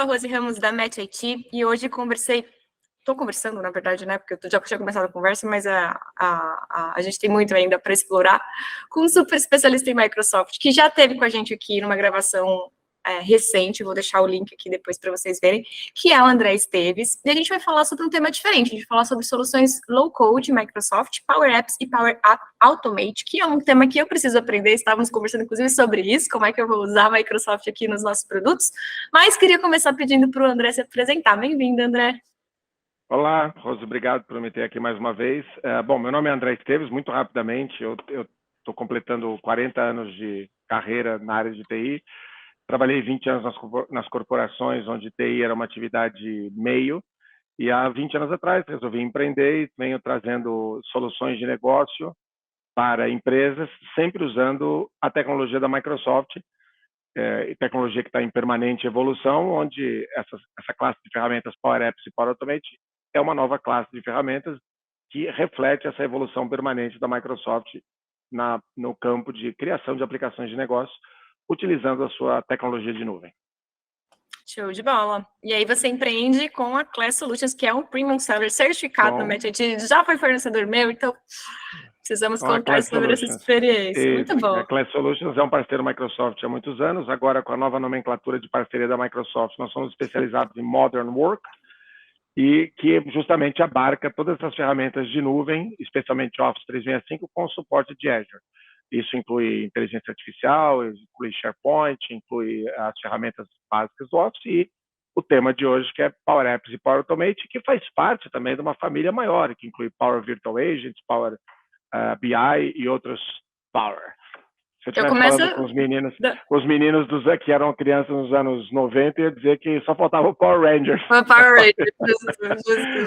sou a Rose Ramos da Match IT e hoje estou conversando, na verdade, né, porque eu já tinha começado a conversa, mas a gente tem muito ainda para explorar, com um super especialista em Microsoft, que já esteve com a gente aqui numa gravação recente, vou deixar o link aqui depois para vocês verem, que é o André Esteves, e a gente vai falar sobre um tema diferente, a gente vai falar sobre soluções low-code, Microsoft, Power Apps e Power Automate, que é um tema que eu preciso aprender, estávamos conversando inclusive sobre isso, como é que eu vou usar a Microsoft aqui nos nossos produtos, mas queria começar pedindo para o André se apresentar. Bem-vindo, André. Olá, Rose, obrigado por me ter aqui mais uma vez. Bom, meu nome é André Esteves, muito rapidamente, eu estou completando 40 anos de carreira na área de TI. Trabalhei 20 anos nas corporações, onde TI era uma atividade meio, e há 20 anos atrás resolvi empreender e venho trazendo soluções de negócio para empresas, sempre usando a tecnologia da Microsoft, tecnologia que está em permanente evolução, onde essa classe de ferramentas Power Apps e Power Automate é uma nova classe de ferramentas que reflete essa evolução permanente da Microsoft no campo de criação de aplicações de negócio, utilizando a sua tecnologia de nuvem. Show de bola. E aí você empreende com a Class Solutions, que é um Premium Seller certificado na Match IT, já foi fornecedor meu, então precisamos contar sobre essa experiência. Muito bom. A Class Solutions é um parceiro Microsoft há muitos anos, agora com a nova nomenclatura de parceria da Microsoft, nós somos especializados em Modern Work, e que justamente abarca todas essas ferramentas de nuvem, especialmente Office 365, com suporte de Azure. Isso inclui inteligência artificial, inclui SharePoint, inclui as ferramentas básicas do Office e o tema de hoje, que é Power Apps e Power Automate, que faz parte também de uma família maior, que inclui Power Virtual Agents, Power BI e outros Power. Se eu estivesse falando com os meninos que eram crianças nos anos 90, eu ia dizer que só faltava o Power Rangers. O Power Rangers.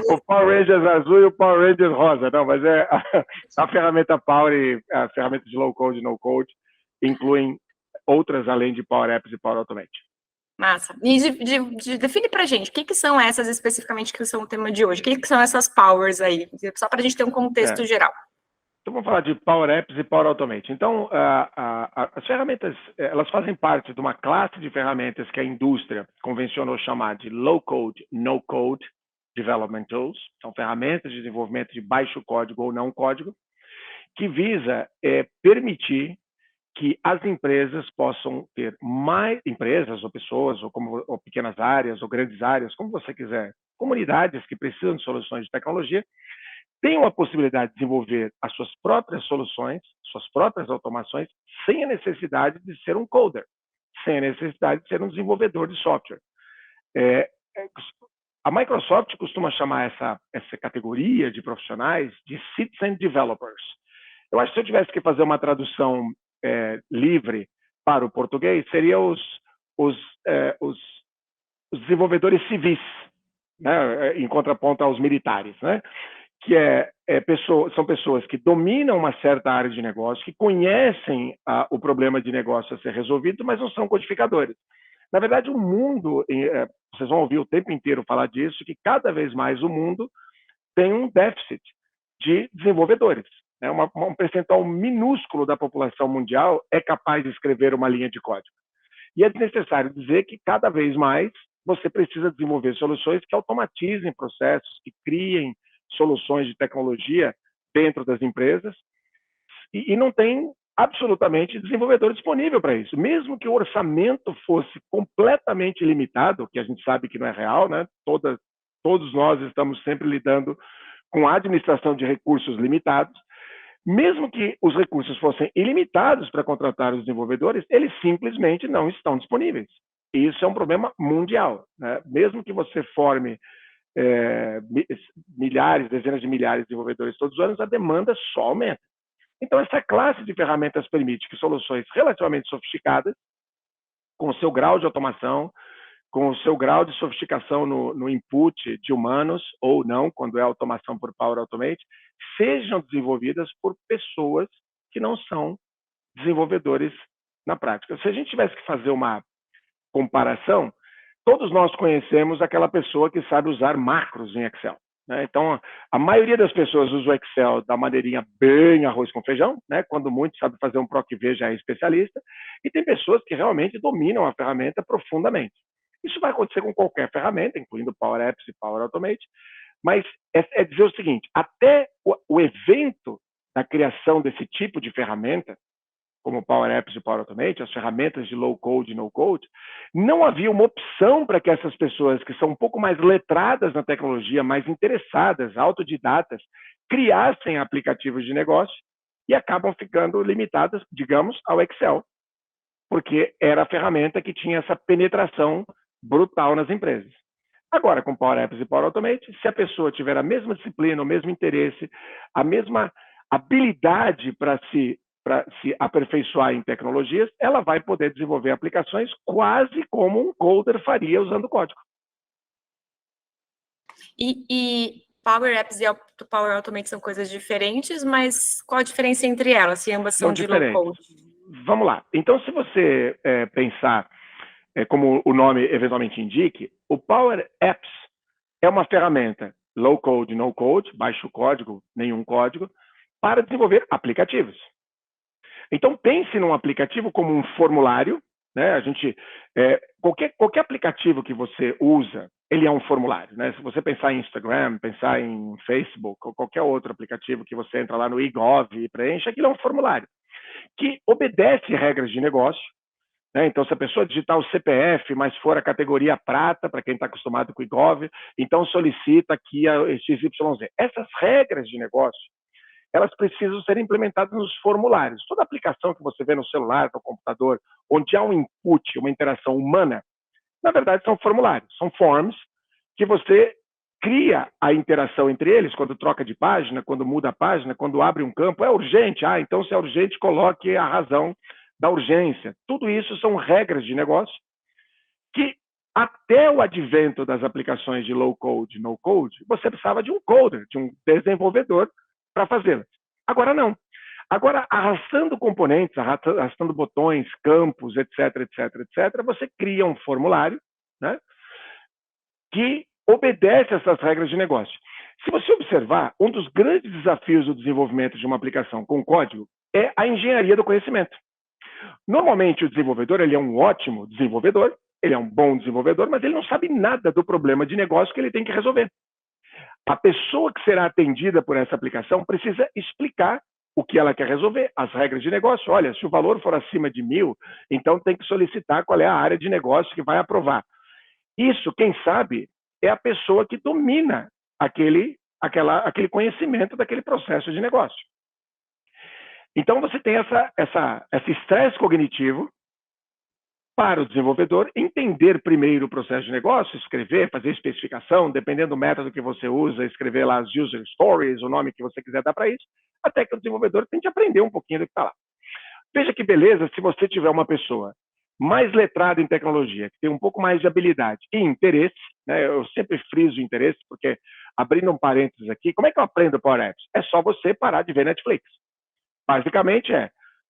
O Power Rangers azul e o Power Rangers rosa. Não, mas a ferramenta Power e a ferramenta de low-code e no-code incluem outras além de Power Apps e Power Automate. Massa. E define pra gente, o que são essas especificamente que são o tema de hoje? O que são essas Powers aí? Só para a gente ter um contexto geral. Então, vamos falar de Power Apps e Power Automate. Então, as ferramentas, elas fazem parte de uma classe de ferramentas que a indústria convencionou chamar de Low-Code, No-Code Development Tools. São ferramentas de desenvolvimento de baixo código ou não código, que visa permitir que as empresas possam ter mais empresas ou pessoas, ou pequenas áreas, ou grandes áreas, como você quiser, comunidades que precisam de soluções de tecnologia, tenham a possibilidade de desenvolver as suas próprias soluções, suas próprias automações, sem a necessidade de ser um coder, sem a necessidade de ser um desenvolvedor de software. A Microsoft costuma chamar essa categoria de profissionais de Citizen Developers. Eu acho que se eu tivesse que fazer uma tradução livre para o português, seria os desenvolvedores civis, né, em contraponto aos militares, né? Que são pessoas que dominam uma certa área de negócio, que conhecem o problema de negócio a ser resolvido, mas não são codificadores. Na verdade, o mundo, vocês vão ouvir o tempo inteiro falar disso, que cada vez mais o mundo tem um déficit de desenvolvedores. Um percentual minúsculo da população mundial é capaz de escrever uma linha de código. E é necessário dizer que cada vez mais você precisa desenvolver soluções que automatizem processos, que criem soluções de tecnologia dentro das empresas e não tem absolutamente desenvolvedor disponível para isso. Mesmo que o orçamento fosse completamente limitado, que a gente sabe que não é real, né? Todos nós estamos sempre lidando com a administração de recursos limitados. Mesmo que os recursos fossem ilimitados para contratar os desenvolvedores, eles simplesmente não estão disponíveis. E isso é um problema mundial, né? Mesmo que você forme milhares, dezenas de milhares de desenvolvedores todos os anos, a demanda só aumenta. Então, essa classe de ferramentas permite que soluções relativamente sofisticadas, com o seu grau de automação, com o seu grau de sofisticação no input de humanos, ou não, quando é automação por Power Automate, sejam desenvolvidas por pessoas que não são desenvolvedores na prática. Se a gente tivesse que fazer uma comparação, todos nós conhecemos aquela pessoa que sabe usar macros em Excel, né? Então, a maioria das pessoas usa o Excel da maneirinha bem arroz com feijão, né? Quando muito sabe fazer um PROC-V já é especialista, e tem pessoas que realmente dominam a ferramenta profundamente. Isso vai acontecer com qualquer ferramenta, incluindo Power Apps e Power Automate, mas é dizer o seguinte, até o evento da criação desse tipo de ferramenta, como o Power Apps e o Power Automate, as ferramentas de low code e no code, não havia uma opção para que essas pessoas que são um pouco mais letradas na tecnologia, mais interessadas, autodidatas, criassem aplicativos de negócio e acabam ficando limitadas, digamos, ao Excel, porque era a ferramenta que tinha essa penetração brutal nas empresas. Agora, com Power Apps e Power Automate, se a pessoa tiver a mesma disciplina, o mesmo interesse, a mesma habilidade para se aperfeiçoar em tecnologias, ela vai poder desenvolver aplicações quase como um coder faria usando código. E Power Apps e Power Automate são coisas diferentes, mas qual a diferença entre elas, se ambas são de low code? Vamos lá. Então, se você pensar, como o nome eventualmente indique, o Power Apps é uma ferramenta low code, no code, baixo código, nenhum código, para desenvolver aplicativos. Então, pense num aplicativo como um formulário, né? Qualquer aplicativo que você usa, ele é um formulário, né? Se você pensar em Instagram, pensar em Facebook, ou qualquer outro aplicativo que você entra lá no eGov e preenche, aquilo é um formulário que obedece regras de negócio, né? Então, se a pessoa digitar o CPF, mas for a categoria prata, para quem está acostumado com o eGov, então solicita aqui a XYZ. Essas regras de negócio, elas precisam ser implementadas nos formulários. Toda aplicação que você vê no celular, no computador, onde há um input, uma interação humana, na verdade são formulários, são forms que você cria a interação entre eles, quando troca de página, quando muda a página, quando abre um campo, é urgente, então se é urgente, coloque a razão da urgência. Tudo isso são regras de negócio que, até o advento das aplicações de low code, no code, você precisava de um coder, de um desenvolvedor para fazê-las. Agora não. Agora, arrastando componentes, arrastando botões, campos, etc., você cria um formulário, né, que obedece a essas regras de negócio. Se você observar, um dos grandes desafios do desenvolvimento de uma aplicação com código é a engenharia do conhecimento. Normalmente, o desenvolvedor ele é um ótimo desenvolvedor, ele é um bom desenvolvedor, mas ele não sabe nada do problema de negócio que ele tem que resolver. A pessoa que será atendida por essa aplicação precisa explicar o que ela quer resolver, as regras de negócio. Olha, se o valor for acima de 1.000, então tem que solicitar qual é a área de negócio que vai aprovar. Isso, quem sabe, é a pessoa que domina aquele conhecimento daquele processo de negócio. Então, você tem esse estresse cognitivo para o desenvolvedor entender primeiro o processo de negócio, escrever, fazer especificação, dependendo do método que você usa, escrever lá as user stories, o nome que você quiser dar para isso, até que o desenvolvedor tente aprender um pouquinho do que está lá. Veja que beleza se você tiver uma pessoa mais letrada em tecnologia, que tem um pouco mais de habilidade e interesse, né? Eu sempre friso interesse, porque, abrindo um parênteses aqui, como é que eu aprendo Power Apps? É só você parar de ver Netflix. Basicamente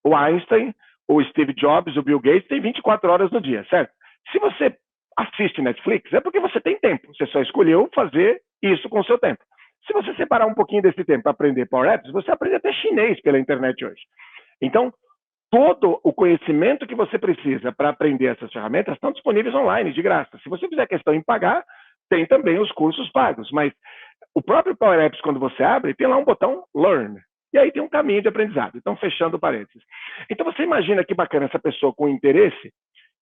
o Einstein, o Steve Jobs, o Bill Gates tem 24 horas no dia, certo? Se você assiste Netflix, é porque você tem tempo. Você só escolheu fazer isso com o seu tempo. Se você separar um pouquinho desse tempo para aprender Power Apps, você aprende até chinês pela internet hoje. Então, todo o conhecimento que você precisa para aprender essas ferramentas estão disponíveis online, de graça. Se você fizer questão em pagar, tem também os cursos pagos. Mas o próprio Power Apps, quando você abre, tem lá um botão Learn. E aí tem um caminho de aprendizado. Então, fechando parênteses. Então, você imagina que bacana essa pessoa com interesse,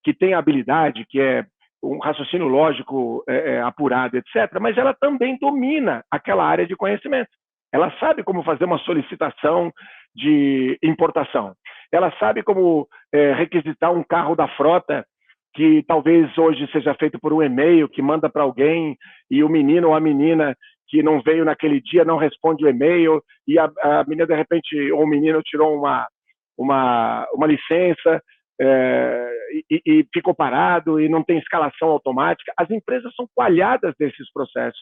que tem habilidade, que é um raciocínio lógico apurado, etc., mas ela também domina aquela área de conhecimento. Ela sabe como fazer uma solicitação de importação. Ela sabe como requisitar um carro da frota que talvez hoje seja feito por um e-mail que manda para alguém e o menino ou a menina que não veio naquele dia não responde o e-mail e a menina, de repente, ou o menino tirou uma licença e ficou parado e não tem escalação automática. As empresas são coalhadas desses processos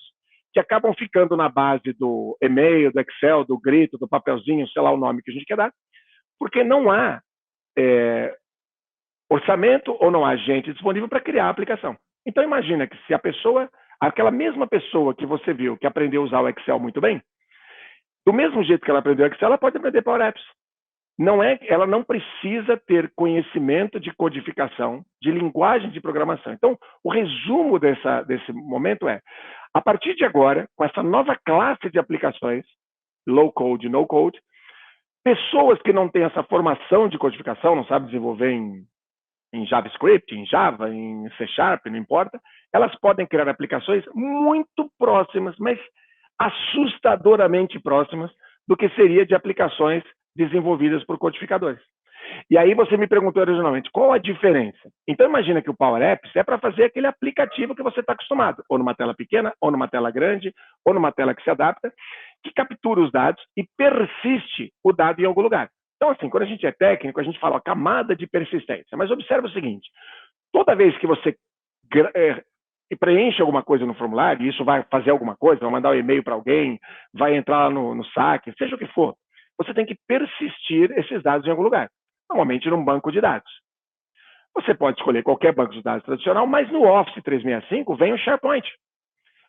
que acabam ficando na base do e-mail, do Excel, do grito, do papelzinho, sei lá o nome que a gente quer dar, porque não há orçamento ou não há gente disponível para criar a aplicação. Então, imagina que se aquela mesma pessoa que você viu, que aprendeu a usar o Excel muito bem, do mesmo jeito que ela aprendeu o Excel, ela pode aprender Power Apps. ela não precisa ter conhecimento de codificação, de linguagem de programação. Então, o resumo desse momento é, a partir de agora, com essa nova classe de aplicações, low code, no code, pessoas que não têm essa formação de codificação, não sabem desenvolver em JavaScript, em Java, em C Sharp, não importa, elas podem criar aplicações muito próximas, mas assustadoramente próximas do que seria de aplicações desenvolvidas por codificadores. E aí você me perguntou originalmente, qual a diferença? Então imagina que o Power Apps é para fazer aquele aplicativo que você está acostumado, ou numa tela pequena, ou numa tela grande, ou numa tela que se adapta, que captura os dados e persiste o dado em algum lugar. Então assim, quando a gente é técnico, a gente fala a camada de persistência, mas observa o seguinte, toda vez que você preenche alguma coisa no formulário, e isso vai fazer alguma coisa, vai mandar um e-mail para alguém, vai entrar lá no saque, seja o que for, você tem que persistir esses dados em algum lugar, normalmente num banco de dados. Você pode escolher qualquer banco de dados tradicional, mas no Office 365 vem o SharePoint.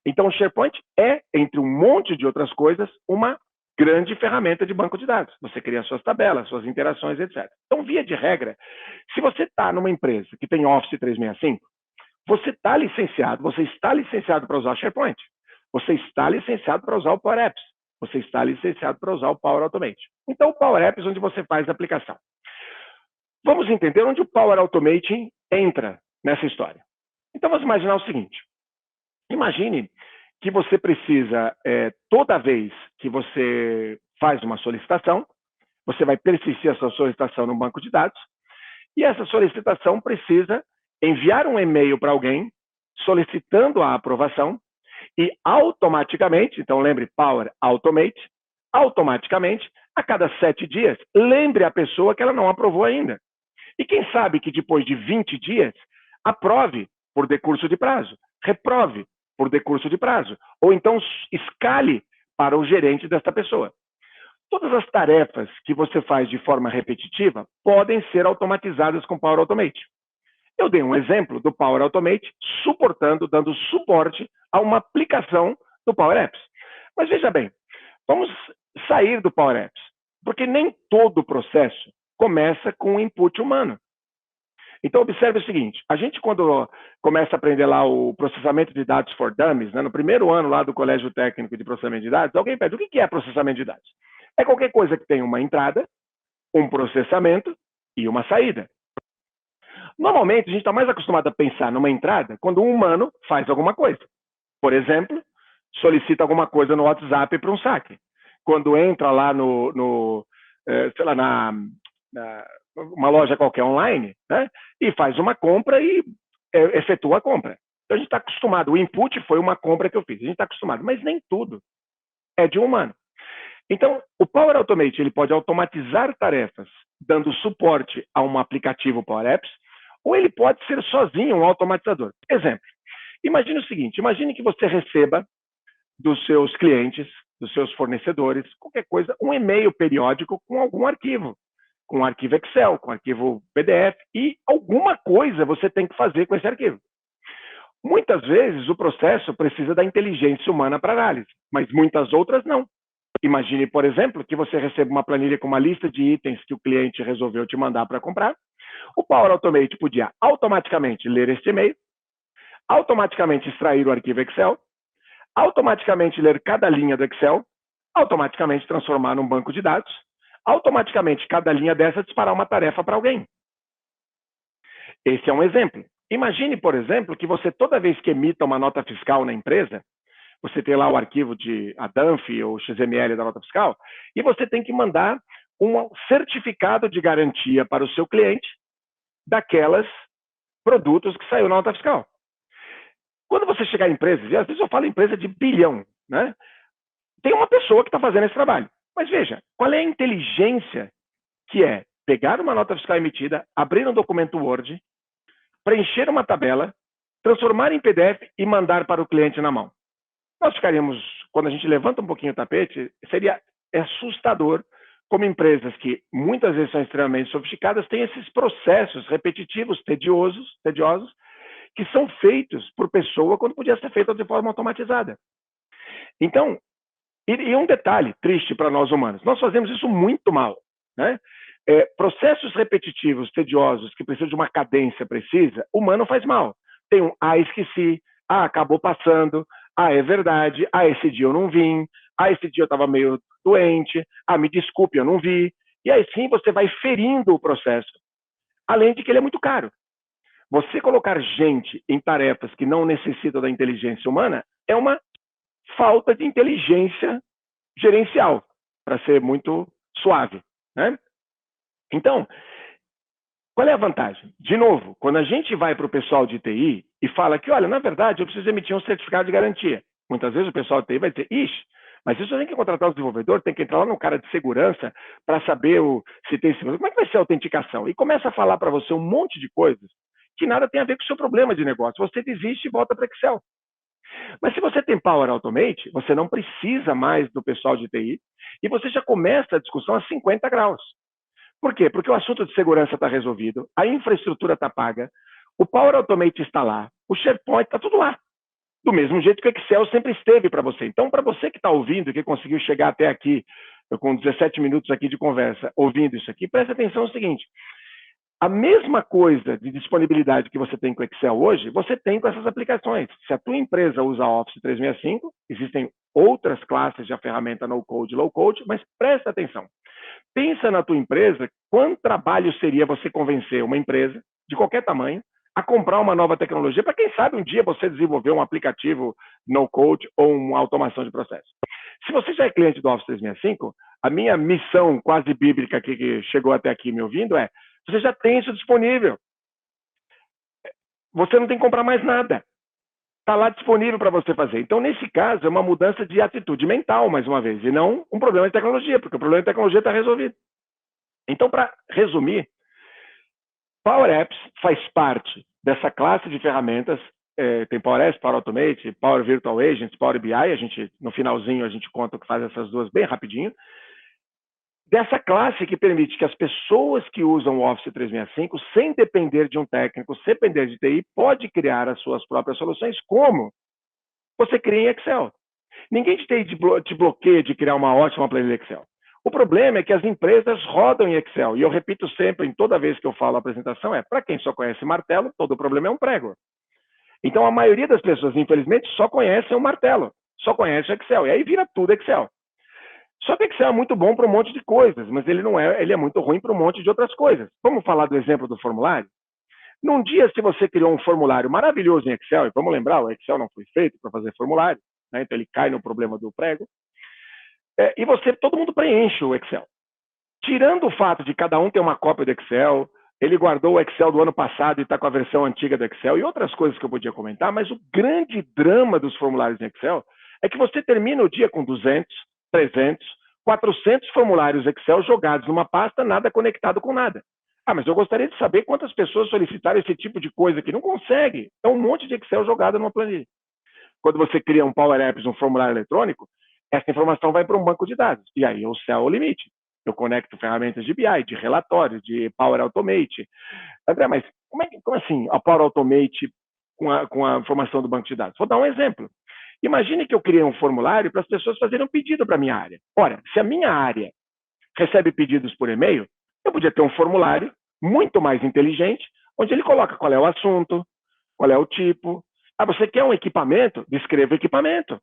Então o SharePoint é, entre um monte de outras coisas, uma grande ferramenta de banco de dados. Você cria suas tabelas, suas interações, etc. Então, via de regra, se você está numa empresa que tem Office 365, você está licenciado para usar o SharePoint, você está licenciado para usar o Power Apps, você está licenciado para usar o Power Automate. Então, o Power Apps é onde você faz a aplicação. Vamos entender onde o Power Automate entra nessa história. Então, vamos imaginar o seguinte. Imagine que você precisa, toda vez que você faz uma solicitação, você vai persistir essa solicitação no banco de dados, e essa solicitação precisa enviar um e-mail para alguém solicitando a aprovação, e automaticamente, então lembre Power Automate, automaticamente, a cada 7 dias, lembre a pessoa que ela não aprovou ainda. E quem sabe que depois de 20 dias, aprove por decurso de prazo, reprove por decurso de prazo, ou então escale para o gerente desta pessoa. Todas as tarefas que você faz de forma repetitiva podem ser automatizadas com Power Automate. Eu dei um exemplo do Power Automate dando suporte a uma aplicação do Power Apps. Mas veja bem, vamos sair do Power Apps, porque nem todo o processo começa com input humano. Então, observe o seguinte, a gente quando começa a aprender lá o processamento de dados for dummies, né, no primeiro ano lá do Colégio Técnico de Processamento de Dados, alguém pede, o que é processamento de dados? É qualquer coisa que tenha uma entrada, um processamento e uma saída. Normalmente, a gente está mais acostumado a pensar numa entrada quando um humano faz alguma coisa. Por exemplo, solicita alguma coisa no WhatsApp para um saque. Quando entra lá sei lá, uma loja qualquer online, né, e faz uma compra e efetua a compra. Então, a gente está acostumado. O input foi uma compra que eu fiz. A gente está acostumado. Mas nem tudo é de um humano. Então, o Power Automate ele pode automatizar tarefas dando suporte a um aplicativo Power Apps, ou ele pode ser sozinho um automatizador. Exemplo, imagine o seguinte, imagine que você receba dos seus clientes, dos seus fornecedores, qualquer coisa, um e-mail periódico com algum arquivo, com um arquivo Excel, com um arquivo PDF, e alguma coisa você tem que fazer com esse arquivo. Muitas vezes o processo precisa da inteligência humana para análise, mas muitas outras não. Imagine, por exemplo, que você recebe uma planilha com uma lista de itens que o cliente resolveu te mandar para comprar. O Power Automate podia automaticamente ler este e-mail, automaticamente extrair o arquivo Excel, automaticamente ler cada linha do Excel, automaticamente transformar num banco de dados, automaticamente cada linha dessa disparar uma tarefa para alguém. Esse é um exemplo. Imagine, por exemplo, que você toda vez que emita uma nota fiscal na empresa, você tem lá o arquivo de ADANF ou XML da nota fiscal, e você tem que mandar um certificado de garantia para o seu cliente daquelas produtos que saiu na nota fiscal. Quando você chegar em empresas, e às vezes eu falo empresa de bilhão, né? Tem uma pessoa que está fazendo esse trabalho. Mas veja, qual é a inteligência que é pegar uma nota fiscal emitida, abrir um documento Word, preencher uma tabela, transformar em PDF e mandar para o cliente na mão? Nós ficaríamos, quando a gente levanta um pouquinho o tapete, seria assustador como empresas que muitas vezes são extremamente sofisticadas têm esses processos repetitivos, tediosos, que são feitos por pessoa quando podia ser feito de forma automatizada. Então, e um detalhe triste para nós humanos, nós fazemos isso muito mal, né? Processos repetitivos, tediosos, que precisam de uma cadência precisa, o humano faz mal. Tem um, esqueci, acabou passando, é verdade, esse dia eu não vim, esse dia eu estava meio doente, me desculpe, eu não vi. E aí sim você vai ferindo o processo, além de que ele é muito caro. Você colocar gente em tarefas que não necessitam da inteligência humana é uma falta de inteligência gerencial, para ser muito suave, né? Então, qual é a vantagem? De novo, quando a gente vai para o pessoal de TI e fala que, olha, na verdade, eu preciso emitir um certificado de garantia. Muitas vezes o pessoal de TI vai dizer, ixi, mas isso tem que contratar o desenvolvedor, tem que entrar lá no cara de segurança para saber se tem segurança. Como é que vai ser a autenticação? E começa a falar para você um monte de coisas que nada tem a ver com o seu problema de negócio. Você desiste e volta para Excel. Mas se você tem Power Automate, você não precisa mais do pessoal de TI e você já começa a discussão a 50 graus. Por quê? Porque o assunto de segurança está resolvido, a infraestrutura está paga, o Power Automate está lá, o SharePoint está tudo lá. Do mesmo jeito que o Excel sempre esteve para você. Então, para você que está ouvindo e que conseguiu chegar até aqui, com 17 minutos aqui de conversa, ouvindo isso aqui, preste atenção no seguinte. A mesma coisa de disponibilidade que você tem com o Excel hoje, você tem com essas aplicações. Se a tua empresa usa Office 365, existem outras classes de ferramenta no-code e low-code, mas presta atenção. Pensa na tua empresa, quanto trabalho seria você convencer uma empresa, de qualquer tamanho, a comprar uma nova tecnologia, para quem sabe um dia você desenvolver um aplicativo no-code ou uma automação de processo. Se você já é cliente do Office 365, a minha missão quase bíblica aqui, que chegou até aqui me ouvindo é, você já tem isso disponível. Você não tem que comprar mais nada. Está lá disponível para você fazer. Então, nesse caso, é uma mudança de atitude mental, mais uma vez, e não um problema de tecnologia, porque o problema de tecnologia está resolvido. Então, para resumir, Power Apps faz parte dessa classe de ferramentas, tem Power Apps, Power Automate, Power Virtual Agents, Power BI, no finalzinho a gente conta o que faz essas duas bem rapidinho, dessa classe que permite que as pessoas que usam o Office 365, sem depender de um técnico, sem depender de TI, pode criar as suas próprias soluções, como você cria em Excel. Ninguém te bloqueia de criar uma ótima planilha Excel. O problema é que as empresas rodam em Excel, e eu repito sempre, em toda vez que eu falo a apresentação, para quem só conhece martelo, todo problema é um prego. Então, a maioria das pessoas, infelizmente, só conhecem o martelo, só conhece o Excel, e aí vira tudo Excel. Só que Excel é muito bom para um monte de coisas, mas ele é muito ruim para um monte de outras coisas. Vamos falar do exemplo do formulário? Num dia, se você criou um formulário maravilhoso em Excel, e vamos lembrar, o Excel não foi feito para fazer formulário, né? Então ele cai no problema do prego, e todo mundo preenche o Excel. Tirando o fato de cada um ter uma cópia do Excel, ele guardou o Excel do ano passado e está com a versão antiga do Excel, e outras coisas que eu podia comentar, mas o grande drama dos formulários em Excel é que você termina o dia com 200, 300, 400 formulários Excel jogados numa pasta, nada conectado com nada. Mas eu gostaria de saber quantas pessoas solicitaram esse tipo de coisa que não consegue. É um monte de Excel jogado numa planilha. Quando você cria um Power Apps, um formulário eletrônico, essa informação vai para um banco de dados. E aí o céu é o limite. Eu conecto ferramentas de BI, de relatório, de Power Automate. André, mas como assim a Power Automate com a informação do banco de dados? Vou dar um exemplo. Imagine que eu criei um formulário para as pessoas fazerem um pedido para a minha área. Ora, se a minha área recebe pedidos por e-mail, eu podia ter um formulário muito mais inteligente, onde ele coloca qual é o assunto, qual é o tipo. Você quer um equipamento? Descreva o equipamento.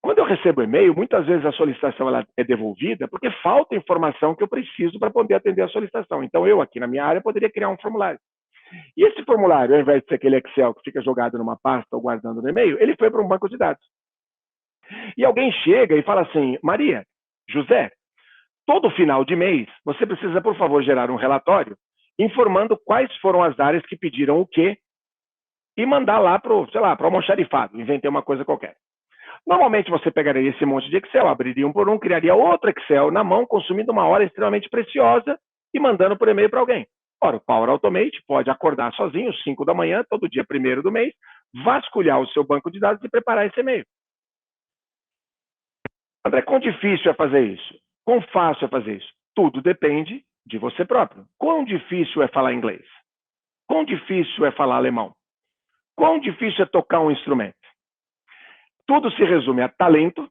Quando eu recebo e-mail, muitas vezes a solicitação ela é devolvida porque falta informação que eu preciso para poder atender a solicitação. Então, eu aqui na minha área poderia criar um formulário. E esse formulário, ao invés de ser aquele Excel que fica jogado numa pasta ou guardando no e-mail, ele foi para um banco de dados. E alguém chega e fala assim, Maria, José, todo final de mês, você precisa, por favor, gerar um relatório informando quais foram as áreas que pediram o quê e mandar lá para o almoxarifado, inventei uma coisa qualquer. Normalmente você pegaria esse monte de Excel, abriria um por um, criaria outro Excel na mão, consumindo uma hora extremamente preciosa e mandando por e-mail para alguém. Ora, o Power Automate pode acordar sozinho, 5 da manhã, todo dia 1º do mês, vasculhar o seu banco de dados e preparar esse e-mail. André, quão difícil é fazer isso? Quão fácil é fazer isso? Tudo depende de você próprio. Quão difícil é falar inglês? Quão difícil é falar alemão? Quão difícil é tocar um instrumento? Tudo se resume a talento,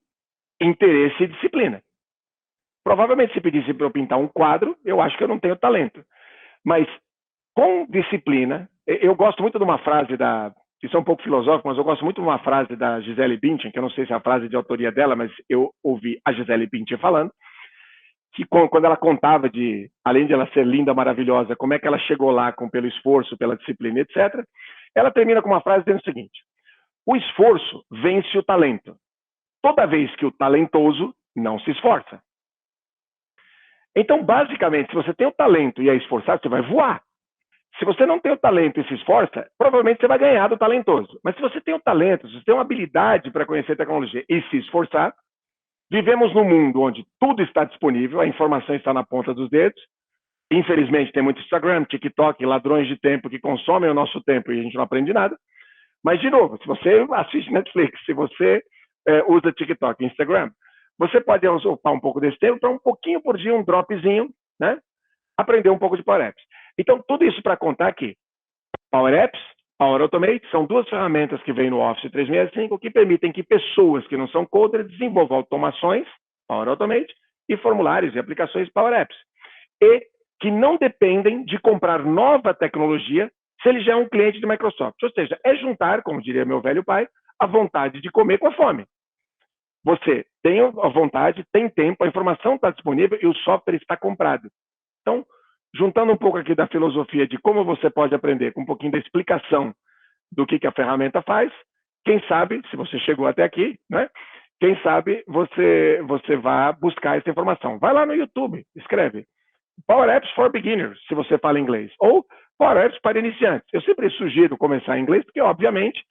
interesse e disciplina. Provavelmente, se pedisse para eu pintar um quadro, eu acho que eu não tenho talento. Mas, com disciplina, eu gosto muito de uma frase isso é um pouco filosófico, mas eu gosto muito de uma frase da Gisele Bündchen, que eu não sei se é a frase de autoria dela, mas eu ouvi a Gisele Bündchen falando, que quando ela contava além de ela ser linda, maravilhosa, como é que ela chegou lá pelo esforço, pela disciplina, etc., ela termina com uma frase dizendo o seguinte: o esforço vence o talento. Toda vez que o talentoso não se esforça. Então, basicamente, se você tem o talento e é esforçado, você vai voar. Se você não tem o talento e se esforça, provavelmente você vai ganhar do talentoso. Mas se você tem o talento, se você tem uma habilidade para conhecer tecnologia e se esforçar, vivemos num mundo onde tudo está disponível, a informação está na ponta dos dedos. Infelizmente, tem muito Instagram, TikTok, ladrões de tempo que consomem o nosso tempo e a gente não aprende nada. Mas, de novo, se você assiste Netflix, se você usa TikTok e Instagram, você pode usar um pouco desse tempo para um pouquinho por dia, um dropzinho, né? Aprender um pouco de Power Apps. Então, tudo isso para contar que Power Apps, Power Automate, são duas ferramentas que vêm no Office 365 que permitem que pessoas que não são coders desenvolvam automações, Power Automate, e formulários e aplicações Power Apps. E que não dependem de comprar nova tecnologia se ele já é um cliente de Microsoft. Ou seja, é juntar, como diria meu velho pai, a vontade de comer com a fome. Você tem a vontade, tem tempo, a informação está disponível e o software está comprado. Então, juntando um pouco aqui da filosofia de como você pode aprender, com um pouquinho da explicação do que a ferramenta faz, quem sabe, se você chegou até aqui, né? Quem sabe você vai buscar essa informação. Vai lá no YouTube, escreve Power Apps for Beginners, se você fala inglês, ou Power Apps para iniciantes. Eu sempre sugiro começar em inglês, porque, obviamente,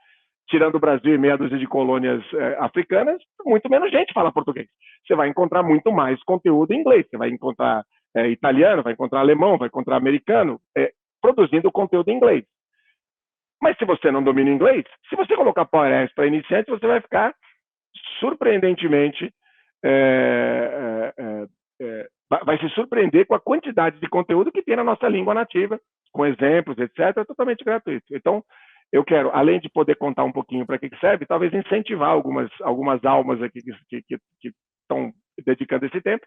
tirando o Brasil e meia dúzia de colônias africanas, muito menos gente fala português. Você vai encontrar muito mais conteúdo em inglês. Você vai encontrar italiano, vai encontrar alemão, vai encontrar americano, produzindo conteúdo em inglês. Mas se você não domina inglês, se você colocar Power Apps para iniciantes, você vai ficar surpreendentemente... vai se surpreender com a quantidade de conteúdo que tem na nossa língua nativa, com exemplos, etc., totalmente gratuito. Então, eu quero, além de poder contar um pouquinho para que serve, talvez incentivar algumas almas aqui que estão dedicando esse tempo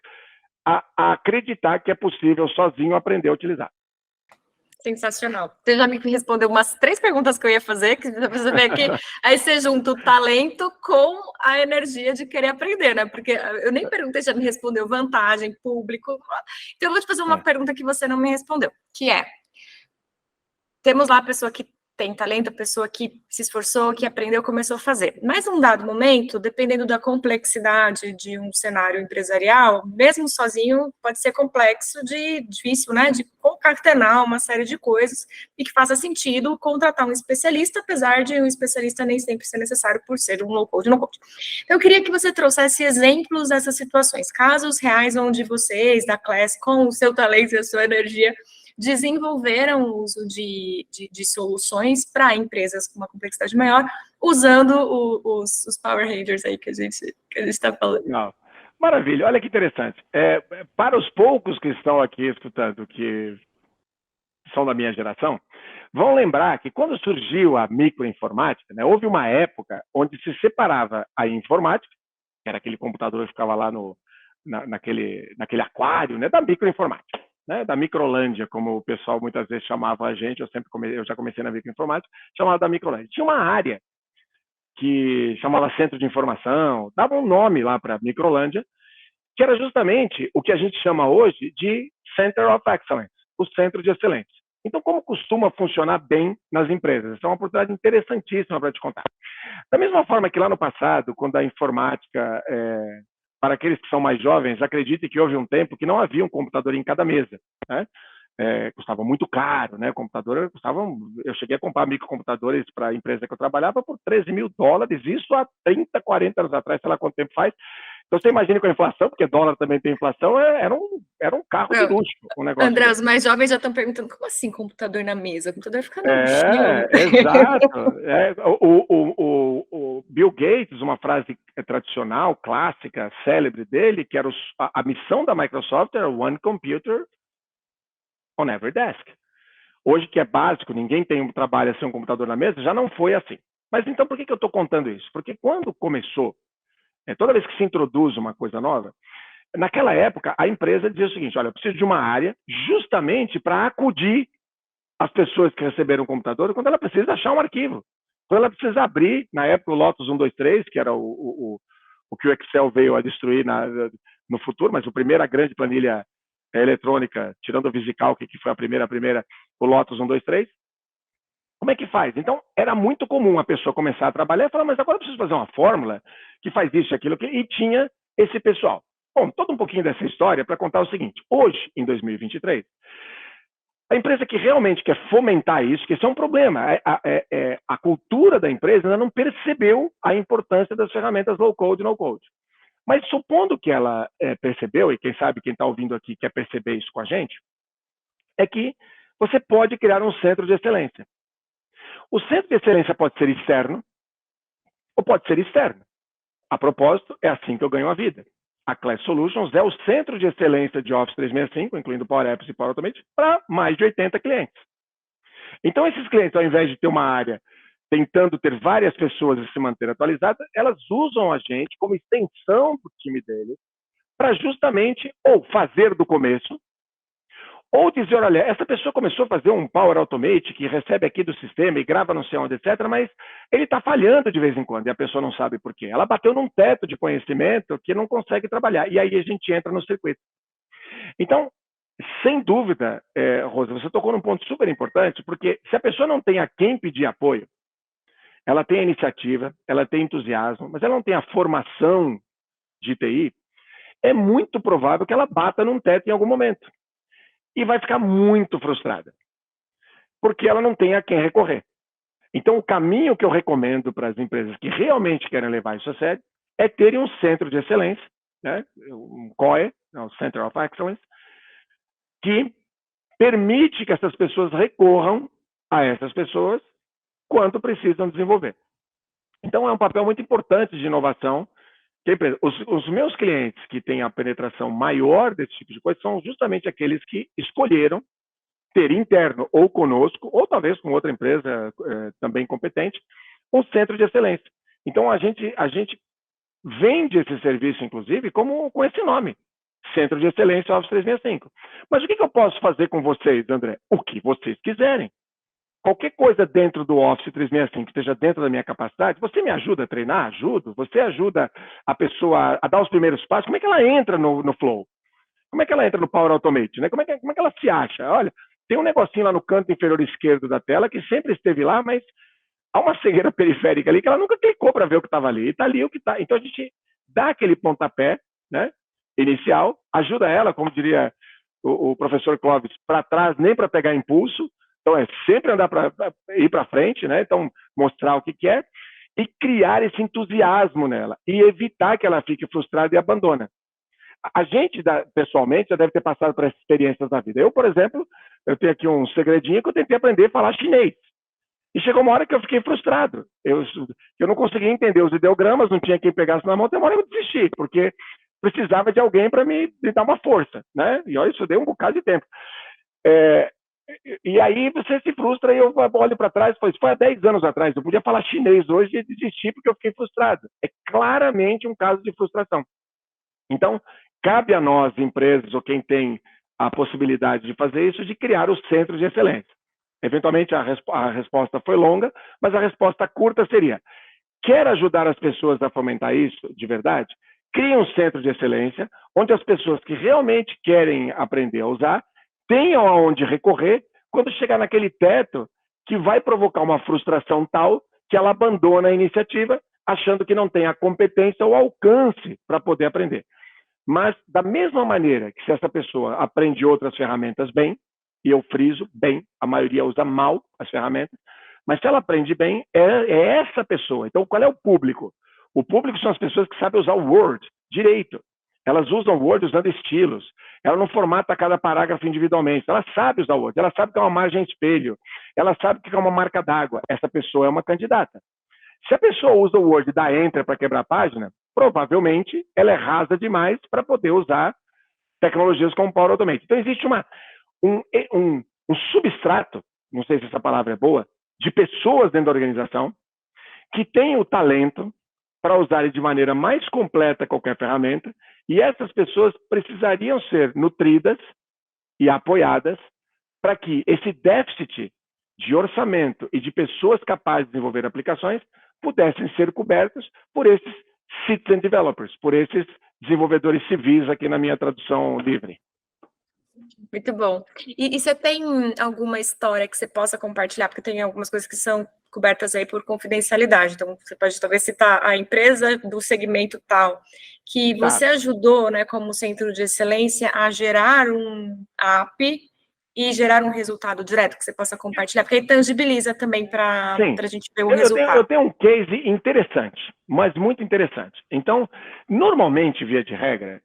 a acreditar que é possível sozinho aprender a utilizar. Sensacional. Você já me respondeu umas 3 perguntas que eu ia fazer, que você vê aqui, aí você junta o talento com a energia de querer aprender, né? Porque eu nem perguntei, já me respondeu vantagem, público. Então eu vou te fazer uma pergunta que você não me respondeu, que é, temos lá a pessoa que tem talento, a pessoa que se esforçou, que aprendeu, começou a fazer. Mas, num dado momento, dependendo da complexidade de um cenário empresarial, mesmo sozinho, pode ser complexo, difícil, né, de concatenar uma série de coisas e que faça sentido contratar um especialista, apesar de um especialista nem sempre ser necessário por ser um low-code, no-code. Então, eu queria que você trouxesse exemplos dessas situações, casos reais onde vocês, da Class, com o seu talento e a sua energia, desenvolveram o uso de soluções para empresas com uma complexidade maior, usando os Power Rangers aí que a gente está falando. Não. Maravilha, olha que interessante. Para os poucos que estão aqui escutando, que são da minha geração, vão lembrar que quando surgiu a microinformática, né, houve uma época onde se separava a informática, que era aquele computador que ficava lá naquele aquário, né, da microinformática. Né, da Microlândia, como o pessoal muitas vezes chamava a gente, eu já comecei na microinformática, chamava da Microlândia. Tinha uma área que chamava Centro de Informação, dava um nome lá para Microlândia, que era justamente o que a gente chama hoje de Center of Excellence, o Centro de Excelência. Então, como costuma funcionar bem nas empresas? Essa é uma oportunidade interessantíssima para te contar. Da mesma forma que lá no passado, quando a informática... para aqueles que são mais jovens, acreditem que houve um tempo que não havia um computador em cada mesa, né? Custava muito caro, né? Computador eu cheguei a comprar microcomputadores para a empresa que eu trabalhava por $13 mil, isso há 30, 40 anos atrás, sei lá quanto tempo faz. Então, você imagina com a inflação, porque dólar também tem inflação, era um carro de luxo. Um negócio André, desse. os mais jovens já estão perguntando, como assim computador na mesa? O computador fica no chão. Exato. O Bill Gates, uma frase tradicional, clássica, célebre dele, que era a missão da Microsoft era One Computer on Every Desk. Hoje, que é básico, ninguém tem um trabalho sem um computador na mesa, já não foi assim. Mas então, por que eu estou contando isso? Porque quando começou, toda vez que se introduz uma coisa nova, naquela época, a empresa dizia o seguinte, olha, eu preciso de uma área justamente para acudir as pessoas que receberam o computador quando ela precisa achar um arquivo. Quando ela precisa abrir, na época, o Lotus 123, que era o que o Excel veio a destruir no futuro, mas a primeira grande planilha eletrônica, tirando o VisiCalc, que foi a primeira, o Lotus 123. Como é que faz? Então, era muito comum a pessoa começar a trabalhar e falar, mas agora eu preciso fazer uma fórmula que faz isso, aquilo, e tinha esse pessoal. Bom, todo um pouquinho dessa história para contar o seguinte. Hoje, em 2023, a empresa que realmente quer fomentar isso, que isso é um problema, a cultura da empresa ainda não percebeu a importância das ferramentas low-code e no-code. Mas supondo que ela percebeu, e quem sabe quem está ouvindo aqui quer perceber isso com a gente, é que você pode criar um centro de excelência. O centro de excelência pode ser externo ou pode ser externo. A propósito, é assim que eu ganho a vida. A Class Solutions é o centro de excelência de Office 365, incluindo Power Apps e Power Automate, para mais de 80 clientes. Então, esses clientes, ao invés de ter uma área tentando ter várias pessoas e se manter atualizadas, elas usam a gente como extensão do time deles para justamente ou fazer do começo, ou dizer, olha, essa pessoa começou a fazer um Power Automate que recebe aqui do sistema e grava não sei onde, etc., mas ele está falhando de vez em quando e a pessoa não sabe por quê. Ela bateu num teto de conhecimento que não consegue trabalhar. E aí a gente entra no circuito. Então, sem dúvida, Rosa, você tocou num ponto super importante, porque se a pessoa não tem a quem pedir apoio, ela tem a iniciativa, ela tem entusiasmo, mas ela não tem a formação de TI, é muito provável que ela bata num teto em algum momento. E vai ficar muito frustrada, porque ela não tem a quem recorrer. Então, o caminho que eu recomendo para as empresas que realmente querem levar isso a sério é terem um centro de excelência, né? Um COE, o Center of Excellence, que permite que essas pessoas recorram a essas pessoas quando precisam desenvolver. Então, é um papel muito importante de inovação. Os meus clientes que têm a penetração maior desse tipo de coisa são justamente aqueles que escolheram ter interno ou conosco, ou talvez com outra empresa também competente, um centro de excelência. Então, a gente vende esse serviço, inclusive, com esse nome, Centro de Excelência Office 365. Mas o que eu posso fazer com vocês, André? O que vocês quiserem. Qualquer coisa dentro do Office 365 que esteja dentro da minha capacidade, você me ajuda a treinar? Ajudo. Você ajuda a pessoa a dar os primeiros passos? Como é que ela entra no Flow? Como é que ela entra no Power Automate? Né? Como é que ela se acha? Olha, tem um negocinho lá no canto inferior esquerdo da tela que sempre esteve lá, mas há uma cegueira periférica ali que ela nunca clicou para ver o que estava ali. E está ali o que está. Então, a gente dá aquele pontapé, né, inicial, ajuda ela, como diria o professor Clóvis, para trás, nem para pegar impulso. Então, é sempre andar para ir para frente, né? Então, mostrar o que é e criar esse entusiasmo nela e evitar que ela fique frustrada e abandona. A gente, pessoalmente, já deve ter passado por essas experiências na vida. Eu, por exemplo, eu tenho aqui um segredinho que eu tentei aprender a falar chinês. E chegou uma hora que eu fiquei frustrado. Eu não conseguia entender os ideogramas, não tinha quem pegasse na mão, tem uma hora que eu desisti, porque precisava de alguém para me dar uma força, né? E olha, isso deu um bocado de tempo. E aí você se frustra e eu olho para trás, foi há 10 anos atrás, eu podia falar chinês hoje e desistir porque eu fiquei frustrado. É claramente um caso de frustração. Então, cabe a nós, empresas, ou quem tem a possibilidade de fazer isso, de criar os centros de excelência. Eventualmente, a resposta foi longa, mas a resposta curta seria: quer ajudar as pessoas a fomentar isso de verdade? Crie um centro de excelência, onde as pessoas que realmente querem aprender a usar tenham aonde recorrer quando chegar naquele teto que vai provocar uma frustração tal que ela abandona a iniciativa, achando que não tem a competência ou alcance para poder aprender. Mas, da mesma maneira que se essa pessoa aprende outras ferramentas bem, e eu friso bem, a maioria usa mal as ferramentas, mas se ela aprende bem, é essa pessoa. Então, qual é o público? O público são as pessoas que sabem usar o Word direito. Elas usam o Word usando estilos. Ela não formata cada parágrafo individualmente. Ela sabe usar o Word. Ela sabe que é uma margem espelho. Ela sabe que é uma marca d'água. Essa pessoa é uma candidata. Se a pessoa usa o Word e dá Enter para quebrar a página, provavelmente ela é rasa demais para poder usar tecnologias como Power Automate. Então, existe um substrato, não sei se essa palavra é boa, de pessoas dentro da organização que têm o talento para usarem de maneira mais completa qualquer ferramenta E essas pessoas precisariam ser nutridas e apoiadas para que esse déficit de orçamento e de pessoas capazes de desenvolver aplicações pudessem ser cobertos por esses citizen developers, por esses desenvolvedores civis aqui na minha tradução livre. Muito bom. E você tem alguma história que você possa compartilhar? Porque tem algumas coisas que são cobertas aí por confidencialidade. Então, você pode talvez citar a empresa do segmento tal, que você ajudou, né, como centro de excelência, a gerar um app e gerar um resultado direto que você possa compartilhar, porque aí tangibiliza também para a gente ver o resultado. Eu tenho um case interessante, mas muito interessante. Então, normalmente, via de regra,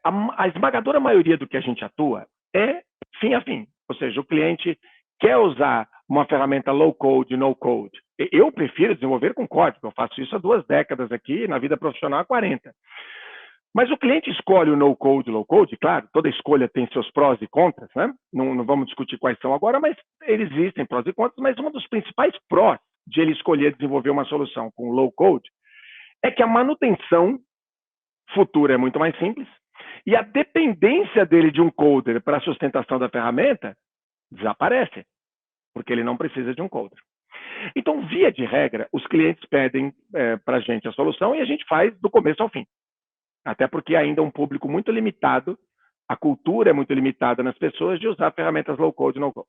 a esmagadora maioria do que a gente atua é fim a fim. Ou seja, o cliente quer usar uma ferramenta low code, no code. Eu prefiro desenvolver com código. Eu faço isso há 2 décadas aqui, na vida profissional há 40. Mas o cliente escolhe o no code, low code, claro, toda escolha tem seus prós e contras, né? Não vamos discutir quais são agora, mas eles existem prós e contras, mas um dos principais prós de ele escolher desenvolver uma solução com low code é que a manutenção futura é muito mais simples e a dependência dele de um coder para a sustentação da ferramenta desaparece, porque ele não precisa de um coder. Então, via de regra, os clientes pedem para a gente a solução e a gente faz do começo ao fim. Até porque ainda é um público muito limitado, a cultura é muito limitada nas pessoas de usar ferramentas low code e no code.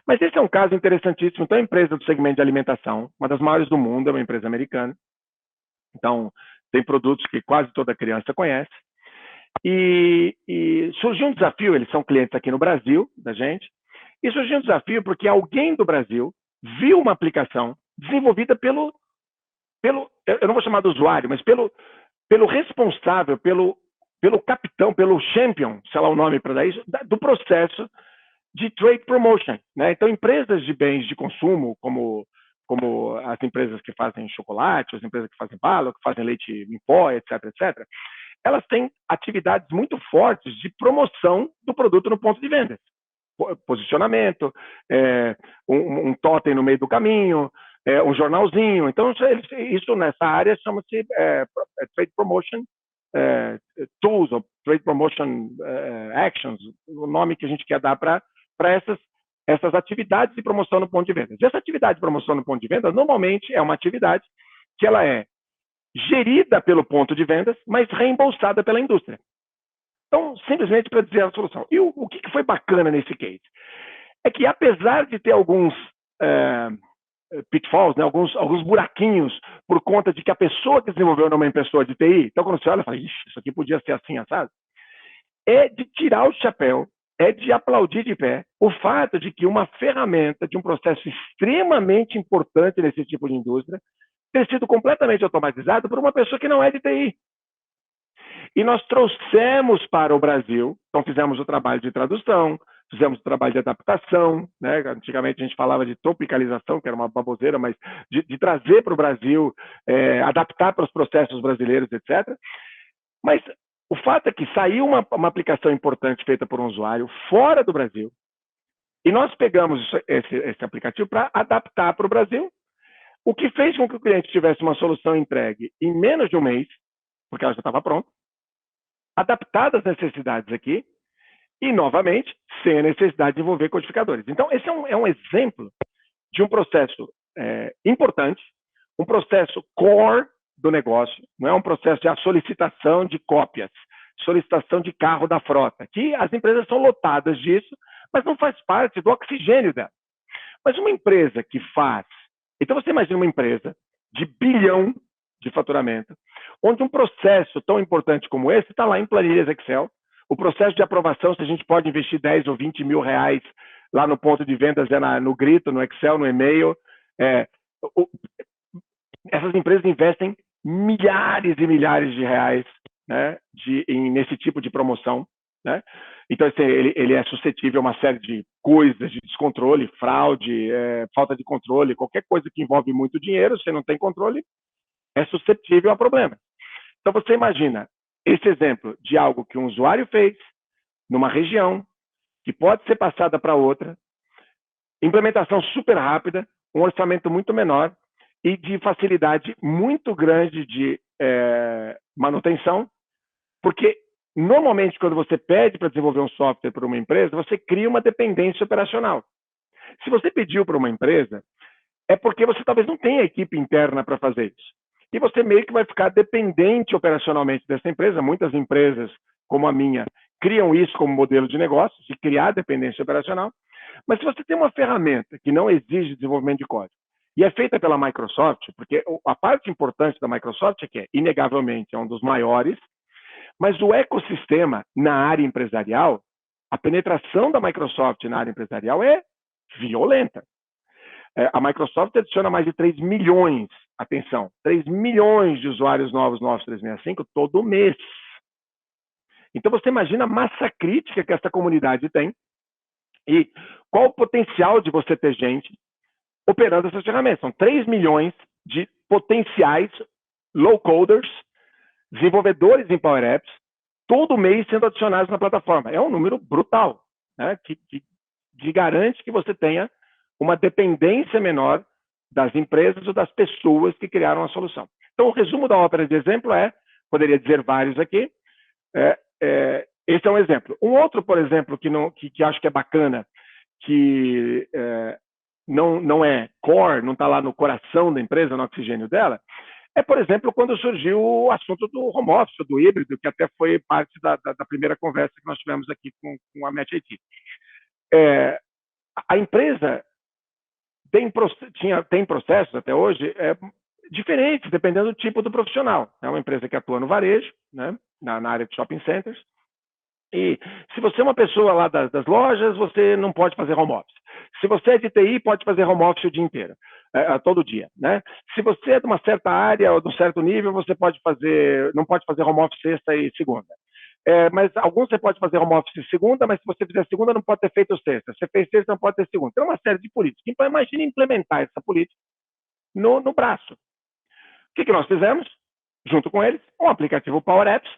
Mas esse é um caso interessantíssimo. Então, a empresa do segmento de alimentação, uma das maiores do mundo, é uma empresa americana. Então, tem produtos que quase toda criança conhece. E surgiu um desafio, eles são clientes aqui no Brasil, da gente, e surgiu um desafio porque alguém do Brasil viu uma aplicação desenvolvida pelo eu não vou chamar de usuário, mas pelo responsável, pelo capitão, pelo champion, sei lá o nome para dar isso, do processo de trade promotion, né? Então, empresas de bens de consumo, como as empresas que fazem chocolate, as empresas que fazem bala, que fazem leite em pó, etc., etc., elas têm atividades muito fortes de promoção do produto no ponto de venda. Posicionamento, um totem no meio do caminho, um jornalzinho. Então, isso nessa área chama-se Trade Promotion Tools, ou Trade Promotion Actions, o nome que a gente quer dar para essas atividades de promoção no ponto de venda. Essa atividade de promoção no ponto de venda, normalmente, é uma atividade que ela é gerida pelo ponto de vendas, mas reembolsada pela indústria. Então, simplesmente para dizer a solução. E o que foi bacana nesse case? É que, apesar de ter alguns pitfalls, né, alguns buraquinhos, por conta de que a pessoa que desenvolveu não é uma pessoa de TI, então quando você olha, fala, ixi, isso aqui podia ser assim, assado, é de tirar o chapéu, é de aplaudir de pé o fato de que uma ferramenta de um processo extremamente importante nesse tipo de indústria ter sido completamente automatizado por uma pessoa que não é de TI. E nós trouxemos para o Brasil, então fizemos o trabalho de tradução, fizemos o trabalho de adaptação, né? Antigamente a gente falava de tropicalização, que era uma baboseira, mas de trazer para o Brasil, adaptar para os processos brasileiros, etc. Mas o fato é que saiu uma aplicação importante feita por um usuário fora do Brasil, e nós pegamos esse aplicativo para adaptar para o Brasil, o que fez com que o cliente tivesse uma solução entregue em menos de um mês, porque ela já estava pronta, adaptada às necessidades aqui, e, novamente, sem a necessidade de envolver codificadores. Então, esse é um exemplo de um processo importante, um processo core do negócio, não é um processo de solicitação de cópias, solicitação de carro da frota, que as empresas são lotadas disso, mas não faz parte do oxigênio dela. Mas uma empresa que faz... Então, você imagina uma empresa de bilhão de faturamento, onde um processo tão importante como esse está lá em planilhas Excel, o processo de aprovação, se a gente pode investir 10 ou 20 mil reais lá no ponto de vendas, no grito, no Excel, no e-mail. Essas empresas investem milhares e milhares de reais, né, nesse tipo de promoção, né? Então, ele é suscetível a uma série de coisas, de descontrole, fraude, falta de controle, qualquer coisa que envolve muito dinheiro, você não tem controle, é suscetível a problemas. Então, você imagina esse exemplo de algo que um usuário fez numa região, que pode ser passada para outra, implementação super rápida, um orçamento muito menor e de facilidade muito grande de manutenção, Porque, normalmente, quando você pede para desenvolver um software para uma empresa, você cria uma dependência operacional. Se você pediu para uma empresa, é porque você talvez não tenha equipe interna para fazer isso. E você meio que vai ficar dependente operacionalmente dessa empresa. Muitas empresas, como a minha, criam isso como modelo de negócio, de criar dependência operacional. Mas se você tem uma ferramenta que não exige desenvolvimento de código e é feita pela Microsoft, porque a parte importante da Microsoft é que, inegavelmente, é um dos maiores, mas o ecossistema na área empresarial, a penetração da Microsoft na área empresarial é violenta. A Microsoft adiciona mais de 3 milhões, atenção, 3 milhões de usuários novos no Office 365 todo mês. Então você imagina a massa crítica que essa comunidade tem e qual o potencial de você ter gente operando essas ferramentas. São 3 milhões de potenciais low-coders, desenvolvedores em Power Apps, todo mês sendo adicionados na plataforma. É um número brutal, né? que garante que você tenha uma dependência menor das empresas ou das pessoas que criaram a solução. Então, o resumo da ópera de exemplo poderia dizer vários aqui, esse é um exemplo. Um outro, por exemplo, que acho que é bacana, que não é core, não está lá no coração da empresa, no oxigênio dela, é, por exemplo, quando surgiu o assunto do home office, do híbrido, que até foi parte da primeira conversa que nós tivemos aqui com a Match IT. A empresa tem processos até hoje diferentes, dependendo do tipo do profissional. É uma empresa que atua no varejo, né, na área de shopping centers. E se você é uma pessoa lá das lojas, você não pode fazer home office. Se você é de TI, pode fazer home office o dia inteiro, todo dia, né? Se você é de uma certa área ou de um certo nível, você não pode fazer home office sexta e segunda. Mas alguns você pode fazer home office segunda, mas se você fizer segunda, não pode ter feito sexta. Se você fez sexta, não pode ter segunda. Tem uma série de políticas. Então, imagine implementar essa política no braço. O que nós fizemos? Junto com eles, um aplicativo Power Apps,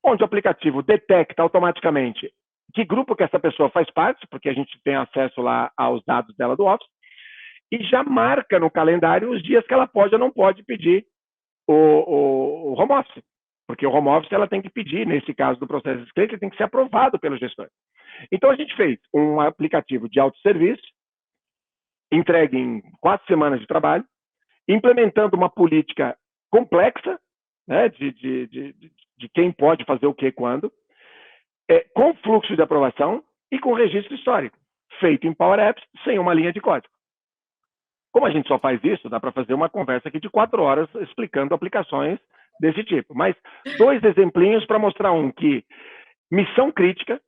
onde o aplicativo detecta automaticamente que grupo que essa pessoa faz parte, porque a gente tem acesso lá aos dados dela do Office, e já marca no calendário os dias que ela pode ou não pode pedir o home office. Porque o home office ela tem que pedir, nesse caso do processo de cliente, ele tem que ser aprovado pelo gestor. Então, a gente fez um aplicativo de autosserviço, entregue em 4 semanas de trabalho, implementando uma política complexa, né, de quem pode fazer o que quando, com fluxo de aprovação e com registro histórico, feito em Power Apps, sem uma linha de código. Como a gente só faz isso, dá para fazer uma conversa aqui de 4 horas explicando aplicações desse tipo. Mas 2 exemplinhos para mostrar que missão crítica,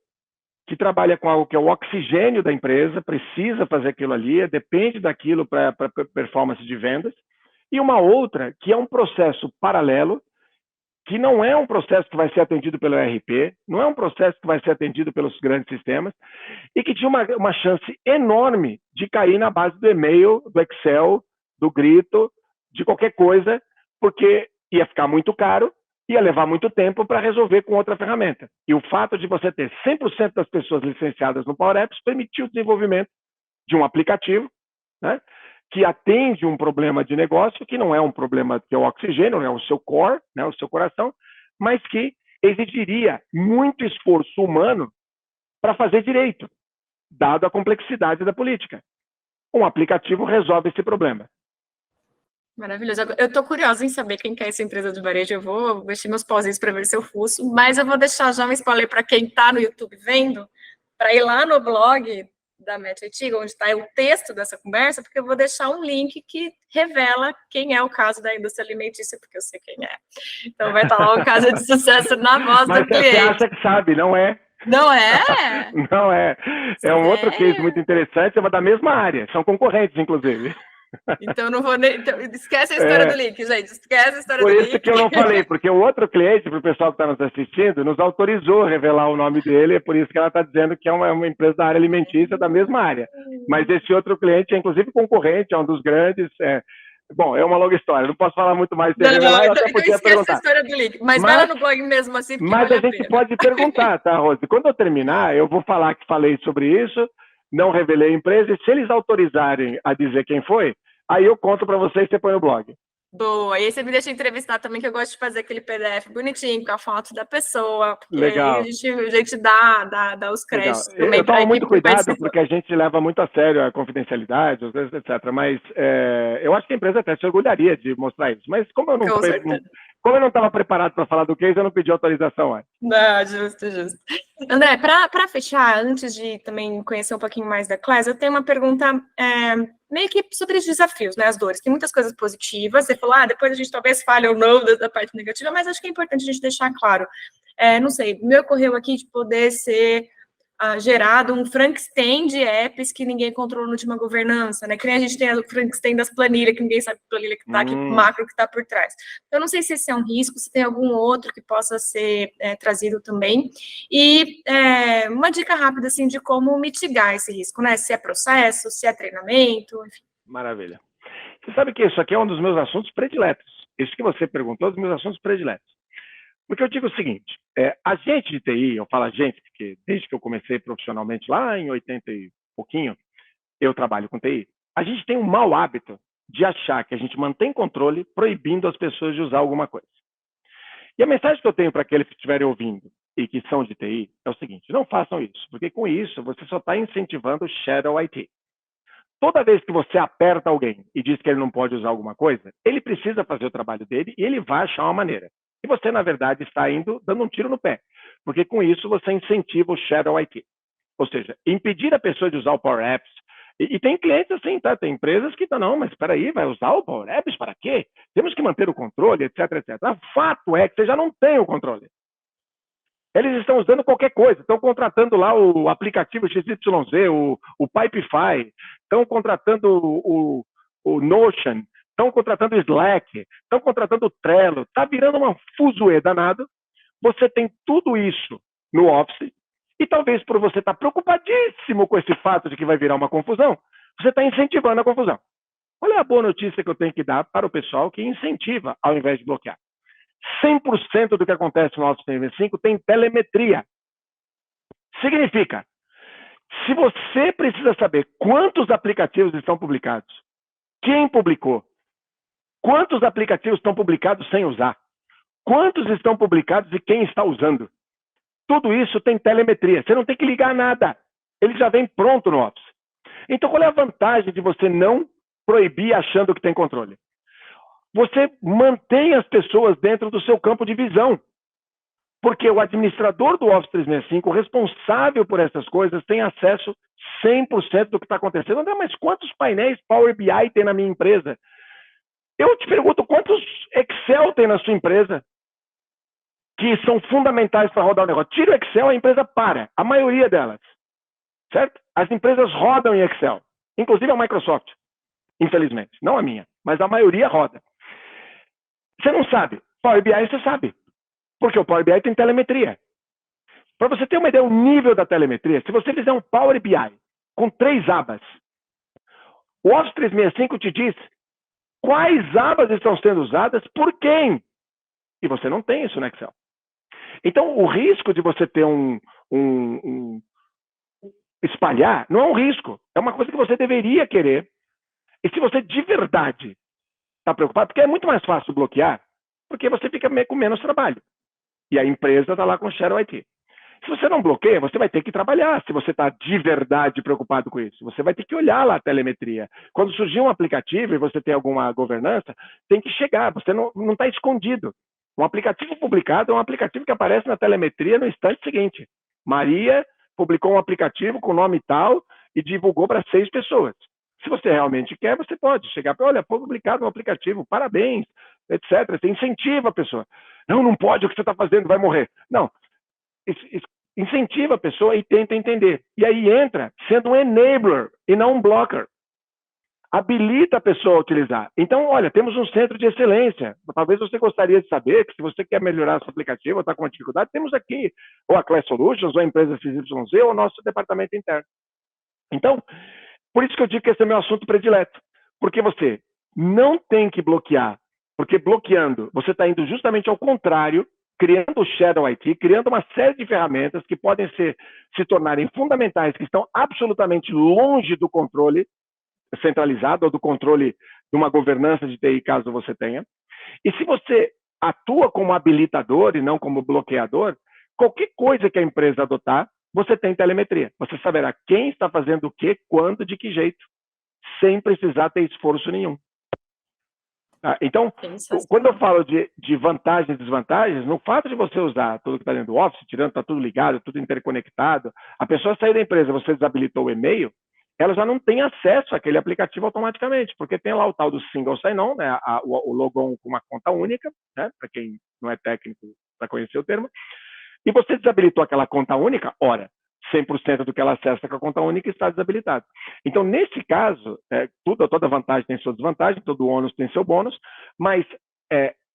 que trabalha com algo que é o oxigênio da empresa, precisa fazer aquilo ali, depende daquilo para performance de vendas, e uma outra que é um processo paralelo, que não é um processo que vai ser atendido pelo ERP, não é um processo que vai ser atendido pelos grandes sistemas, e que tinha uma chance enorme de cair na base do e-mail, do Excel, do grito, de qualquer coisa, porque ia ficar muito caro, ia levar muito tempo para resolver com outra ferramenta. E o fato de você ter 100% das pessoas licenciadas no Power Apps permitiu o desenvolvimento de um aplicativo, né, que atende um problema de negócio, que não é um problema que é o oxigênio, não é o seu core, né, o seu coração, mas que exigiria muito esforço humano para fazer direito, dado a complexidade da política. Um aplicativo resolve esse problema. Maravilhoso. Eu estou curiosa em saber quem que é essa empresa de varejo. Eu vou vestir meus pauzinhos para ver se eu fuço, mas eu vou deixar já um spoiler para quem está no YouTube vendo, para ir lá no blog da Match IT, onde está o texto dessa conversa, porque eu vou deixar um link que revela quem é o caso da indústria alimentícia, porque eu sei quem é. Então vai estar lá um caso de sucesso na voz do cliente. Mas você acha que sabe, não é? Não é? Não é. É um outro case muito interessante, é da mesma área, são concorrentes, inclusive. Então não vou nem... Então, esquece a história do link, gente. Esquece a história do link. Por isso que eu não falei, porque o outro cliente, para o pessoal que está nos assistindo, nos autorizou a revelar o nome dele, é por isso que ela está dizendo que é uma empresa da área alimentícia, da mesma área. Mas esse outro cliente é, inclusive, concorrente, é um dos grandes. Bom, é uma longa história, não posso falar muito mais. Não, então esquece a história do link. Mas vai lá no blog mesmo assim, porque mas vale a gente pode perguntar, tá, Rose? Quando eu terminar, eu vou falar que falei sobre isso, não revelei a empresa, e se eles autorizarem a dizer quem foi, aí eu conto para vocês e você põe no blog. Boa, e aí você me deixa entrevistar também, que eu gosto de fazer aquele PDF bonitinho, com a foto da pessoa, porque aí a Legal. gente dá os Legal. créditos também Eu para a tomo equipe muito que cuidado participou. porque a gente leva muito a sério a confidencialidade, às vezes, etc. Mas eu acho que a empresa até se orgulharia de mostrar isso. Mas Com certeza. como eu não estava preparado para falar do case, eu não pedi autorização antes. Não, justo, justo. André, para fechar, antes de também conhecer um pouquinho mais da Class, eu tenho uma pergunta meio que sobre os desafios, né, as dores. Tem muitas coisas positivas, você falou, depois a gente talvez fale ou não da parte negativa, mas acho que é importante a gente deixar claro. Não sei, me ocorreu aqui de poder ser gerado um Frankenstein de apps que ninguém controla na última governança, né? Que nem a gente tem o Frankenstein das planilhas, que ninguém sabe que planilha que tá, que macro que está por trás. Eu não sei se esse é um risco, se tem algum outro que possa ser trazido também. E uma dica rápida, assim, de como mitigar esse risco, né? Se é processo, se é treinamento, enfim. Maravilha. Você sabe que isso aqui é um dos meus assuntos prediletos. Isso que você perguntou é um dos meus assuntos prediletos. Porque eu digo o seguinte, a gente de TI, eu falo a gente, porque desde que eu comecei profissionalmente lá em 80 e pouquinho, eu trabalho com TI, a gente tem um mau hábito de achar que a gente mantém controle proibindo as pessoas de usar alguma coisa. E a mensagem que eu tenho para aqueles que estiverem ouvindo e que são de TI é o seguinte, não façam isso, porque com isso você só está incentivando o Shadow IT. Toda vez que você aperta alguém e diz que ele não pode usar alguma coisa, ele precisa fazer o trabalho dele e ele vai achar uma maneira. E você, na verdade, está indo dando um tiro no pé, porque com isso você incentiva o Shadow IT. Ou seja, impedir a pessoa de usar o Power Apps. E tem clientes assim, tá? Tem empresas que estão, não, mas espera aí, vai usar o Power Apps para quê? Temos que manter o controle, etc, etc. O fato é que você já não tem o controle. Eles estão usando qualquer coisa, estão contratando lá o aplicativo XYZ, o Pipefy, estão contratando o Notion, estão contratando o Slack, estão contratando o Trello, está virando uma fuzuê danado. Você tem tudo isso no Office, e talvez por você estar preocupadíssimo com esse fato de que vai virar uma confusão, você está incentivando a confusão. Qual é a boa notícia que eu tenho que dar para o pessoal que incentiva ao invés de bloquear? 100% do que acontece no Office 365 tem telemetria. Significa, se você precisa saber quantos aplicativos estão publicados, quem publicou, quantos aplicativos estão publicados sem usar, quantos estão publicados e quem está usando, tudo isso tem telemetria. Você não tem que ligar nada. Ele já vem pronto no Office. Então, qual é a vantagem de você não proibir achando que tem controle? Você mantém as pessoas dentro do seu campo de visão. Porque o administrador do Office 365, o responsável por essas coisas, tem acesso 100% do que está acontecendo. André, mas quantos painéis Power BI tem na minha empresa? Eu te pergunto, quantos Excel tem na sua empresa? Que são fundamentais para rodar o negócio. Tira o Excel, a empresa para. A maioria delas. Certo? As empresas rodam em Excel. Inclusive a Microsoft. Infelizmente. Não a minha. Mas a maioria roda. Você não sabe. Power BI você sabe. Porque o Power BI tem telemetria. Para você ter uma ideia do nível da telemetria, se você fizer um Power BI com 3 abas, o Office 365 te diz quais abas estão sendo usadas por quem. E você não tem isso no Excel. Então, o risco de você ter espalhar não é um risco. É uma coisa que você deveria querer. E se você de verdade está preocupado, porque é muito mais fácil bloquear, porque você fica com menos trabalho. E a empresa está lá com o Shadow IT. Se você não bloqueia, você vai ter que trabalhar. Se você está de verdade preocupado com isso, você vai ter que olhar lá a telemetria. Quando surgir um aplicativo e você tem alguma governança, tem que chegar. Você não está escondido. Um aplicativo publicado é um aplicativo que aparece na telemetria no instante seguinte. Maria publicou um aplicativo com nome tal e divulgou para 6 pessoas. Se você realmente quer, você pode chegar para, olha, foi publicado um aplicativo, parabéns, etc. Você incentiva a pessoa. Não, não pode, o que você está fazendo, vai morrer. Não, incentiva a pessoa e tenta entender. E aí entra sendo um enabler e não um blocker. Habilita a pessoa a utilizar. Então, olha, temos um centro de excelência. Talvez você gostaria de saber que se você quer melhorar seu aplicativo ou está com uma dificuldade, temos aqui ou a Class Solutions, ou a empresa XYZ, ou o nosso departamento interno. Então, por isso que eu digo que esse é meu assunto predileto. Porque você não tem que bloquear. Porque bloqueando, você está indo justamente ao contrário, criando o Shadow IT, criando uma série de ferramentas que podem se tornarem fundamentais, que estão absolutamente longe do controle centralizado ou do controle de uma governança de TI, caso você tenha. E se você atua como habilitador e não como bloqueador, qualquer coisa que a empresa adotar, você tem telemetria. Você saberá quem está fazendo o quê, quando, de que jeito, sem precisar ter esforço nenhum. Então, quando eu falo de vantagens e desvantagens, no fato de você usar tudo que está dentro do Office, tirando, está tudo ligado, tudo interconectado, a pessoa sair da empresa, você desabilitou o e-mail, ela já não tem acesso àquele aplicativo automaticamente, porque tem lá o tal do single sign-on, né, o logon com uma conta única, né, para quem não é técnico para conhecer o termo, e você desabilitou aquela conta única, ora, 100% do que ela acessa com a conta única está desabilitado. Então, nesse caso, toda vantagem tem sua desvantagem, todo ônus tem seu bônus, mas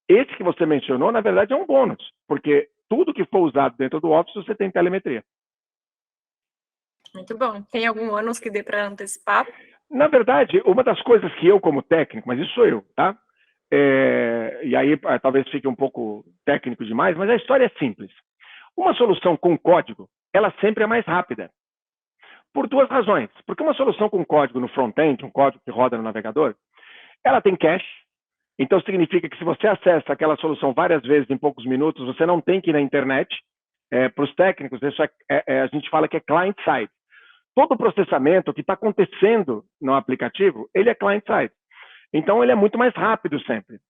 esse que você mencionou, na verdade, é um bônus, porque tudo que for usado dentro do Office, você tem telemetria. Muito bom. Tem algum ônus que dê para antecipar? Na verdade, uma das coisas que eu, como técnico, mas isso sou eu, tá? E aí talvez fique um pouco técnico demais, mas a história é simples. Uma solução com código, ela sempre é mais rápida. Por duas razões. Porque uma solução com código no front-end, um código que roda no navegador, ela tem cache. Então, significa que se você acessa aquela solução várias vezes em poucos minutos, você não tem que ir na internet. Para os técnicos, isso a gente fala que é client-side. Todo o processamento que está acontecendo no aplicativo, ele é client-side. Então, ele é muito mais rápido sempre.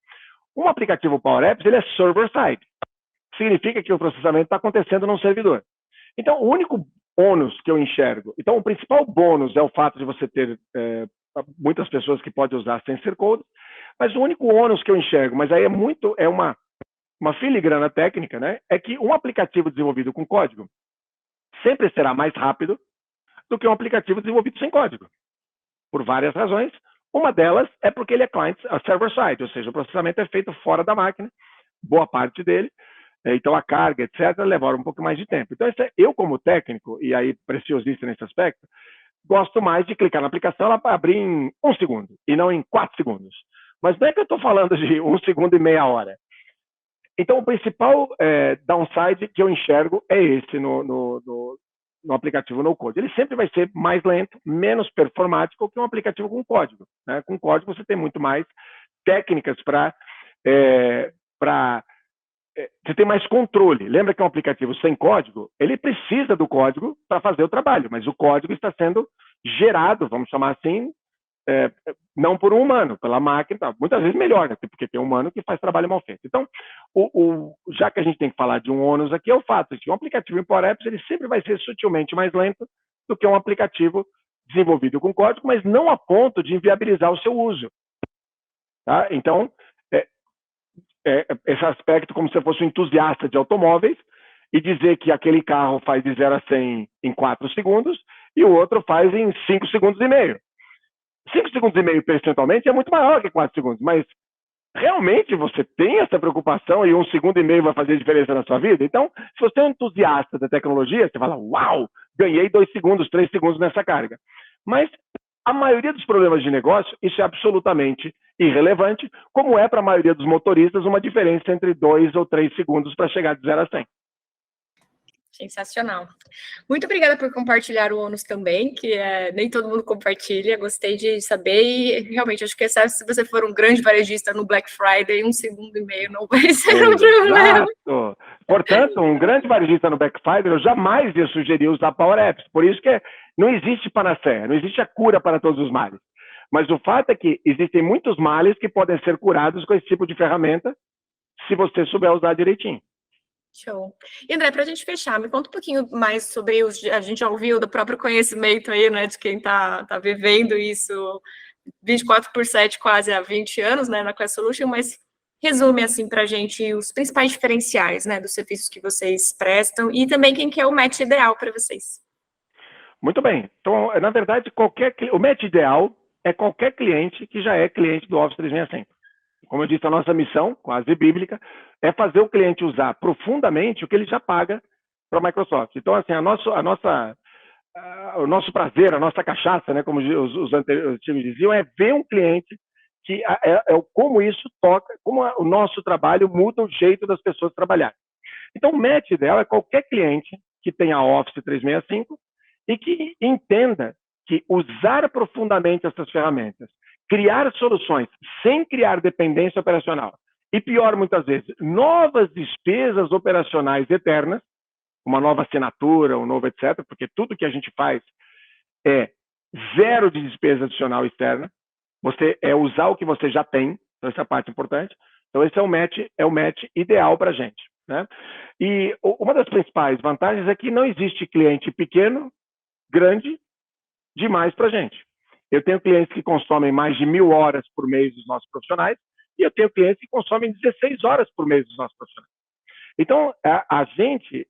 Um aplicativo Power Apps, ele é server-side. Significa que o processamento está acontecendo num servidor. Então, o único ônus que eu enxergo... Então, o principal bônus é o fato de você ter muitas pessoas que podem usar sem ser code, mas o único ônus que eu enxergo, mas aí é uma filigrana técnica, né? É que um aplicativo desenvolvido com código sempre será mais rápido do que um aplicativo desenvolvido sem código, por várias razões. Uma delas é porque ele é server-side, ou seja, o processamento é feito fora da máquina, boa parte dele, então a carga, etc., leva um pouco mais de tempo. Então, eu como técnico, e aí preciosista nesse aspecto, gosto mais de clicar na aplicação, ela abrir em 1 segundo, e não em 4 segundos. Mas não é que eu estou falando de 1 segundo e meia hora. Então, o principal downside que eu enxergo é esse no aplicativo no code. Ele sempre vai ser mais lento, menos performático que um aplicativo com código, né? Com código você tem muito mais técnicas para você tem mais controle. Lembra que um aplicativo sem código, ele precisa do código para fazer o trabalho, mas o código está sendo gerado, vamos chamar assim, não por um humano, pela máquina, muitas vezes melhor, né? Porque tem um humano que faz trabalho mal feito. Então, já que a gente tem que falar de um ônus aqui, é o fato de que um aplicativo em Power Apps, ele sempre vai ser sutilmente mais lento do que um aplicativo desenvolvido com código, mas não a ponto de inviabilizar o seu uso. Tá? Então, esse aspecto como se fosse um entusiasta de automóveis e dizer que aquele carro faz de 0 a 100 em 4 segundos e o outro faz em 5 segundos e meio. 5 segundos e meio percentualmente é muito maior que 4 segundos, mas realmente você tem essa preocupação e 1 segundo e meio vai fazer diferença na sua vida? Então, se você é um entusiasta da tecnologia, você fala, uau, ganhei 2 segundos, 3 segundos nessa carga. Mas a maioria dos problemas de negócio, isso é absolutamente irrelevante, como é para a maioria dos motoristas uma diferença entre 2 ou 3 segundos para chegar de 0 a 100. Sensacional. Muito obrigada por compartilhar o ônus também, que nem todo mundo compartilha, gostei de saber e realmente acho que se você for um grande varejista no Black Friday, 1 segundo e meio não vai ser um problema. Portanto, um grande varejista no Black Friday, eu jamais ia sugerir usar Power Apps, por isso que não existe panaceia, não existe a cura para todos os males. Mas o fato é que existem muitos males que podem ser curados com esse tipo de ferramenta, se você souber usar direitinho. Show. E André, para a gente fechar, me conta um pouquinho mais sobre a gente já ouviu do próprio conhecimento aí, né, de quem está vivendo isso 24/7 quase há 20 anos, né, na Quest Solution, mas resume assim para a gente os principais diferenciais, né, dos serviços que vocês prestam e também quem que é o match ideal para vocês. Muito bem. Então, na verdade, o match ideal é qualquer cliente que já é cliente do Office 365. Como eu disse, a nossa missão, quase bíblica, é fazer o cliente usar profundamente o que ele já paga para a Microsoft. Então, assim, o nosso prazer, a nossa cachaça, né, como os anteriores times diziam, é ver um cliente que como isso toca, como o nosso trabalho muda o jeito das pessoas trabalharem. Então, o match ideal é qualquer cliente que tenha Office 365 e que entenda que usar profundamente essas ferramentas, criar soluções sem criar dependência operacional. E pior, muitas vezes, novas despesas operacionais eternas, uma nova assinatura, um novo etc., porque tudo que a gente faz é zero de despesa adicional externa, você é usar o que você já tem, então essa é a parte importante. Então esse é o match ideal para a gente, né? E uma das principais vantagens é que não existe cliente pequeno, grande, demais para a gente. Eu tenho clientes que consomem mais de 1.000 horas por mês dos nossos profissionais e eu tenho clientes que consomem 16 horas por mês dos nossos profissionais. Então, a gente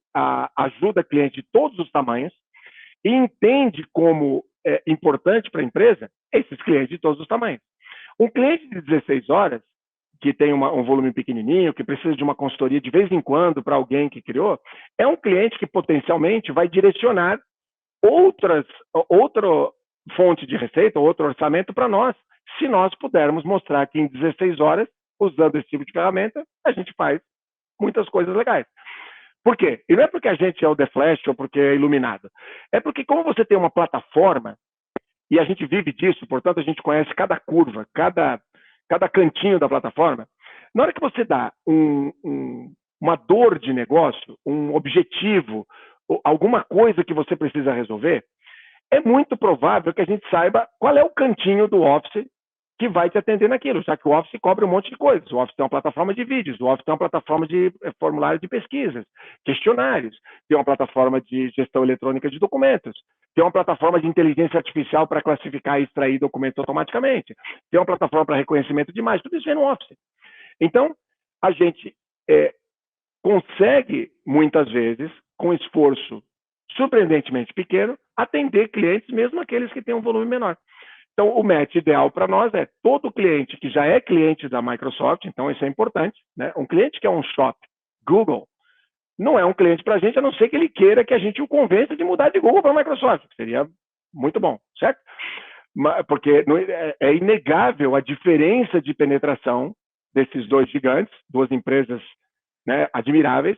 ajuda clientes de todos os tamanhos e entende como é importante para a empresa esses clientes de todos os tamanhos. Um cliente de 16 horas, que tem um volume pequenininho, que precisa de uma consultoria de vez em quando para alguém que criou, é um cliente que potencialmente vai direcionar outra fonte de receita, outro orçamento para nós, se nós pudermos mostrar que em 16 horas, usando esse tipo de ferramenta, a gente faz muitas coisas legais. Por quê? E não é porque a gente é o The Flash ou porque é iluminado. É porque como você tem uma plataforma, e a gente vive disso, portanto a gente conhece cada curva, cada cantinho da plataforma, na hora que você dá uma dor de negócio, um objetivo, alguma coisa que você precisa resolver, é muito provável que a gente saiba qual é o cantinho do Office que vai te atender naquilo, já que o Office cobre um monte de coisas. O Office tem uma plataforma de vídeos, o Office tem uma plataforma de formulário de pesquisas, questionários, tem uma plataforma de gestão eletrônica de documentos, tem uma plataforma de inteligência artificial para classificar e extrair documentos automaticamente, tem uma plataforma para reconhecimento de imagens, tudo isso vem no Office. Então, a gente consegue, muitas vezes, com esforço surpreendentemente pequeno, atender clientes, mesmo aqueles que têm um volume menor. Então, o match ideal para nós é todo cliente que já é cliente da Microsoft, então isso é importante, né? Um cliente que é um shop Google, não é um cliente para a gente, a não ser que ele queira que a gente o convença de mudar de Google para a Microsoft, que seria muito bom, certo? Porque é inegável a diferença de penetração desses dois gigantes, duas empresas, né, admiráveis,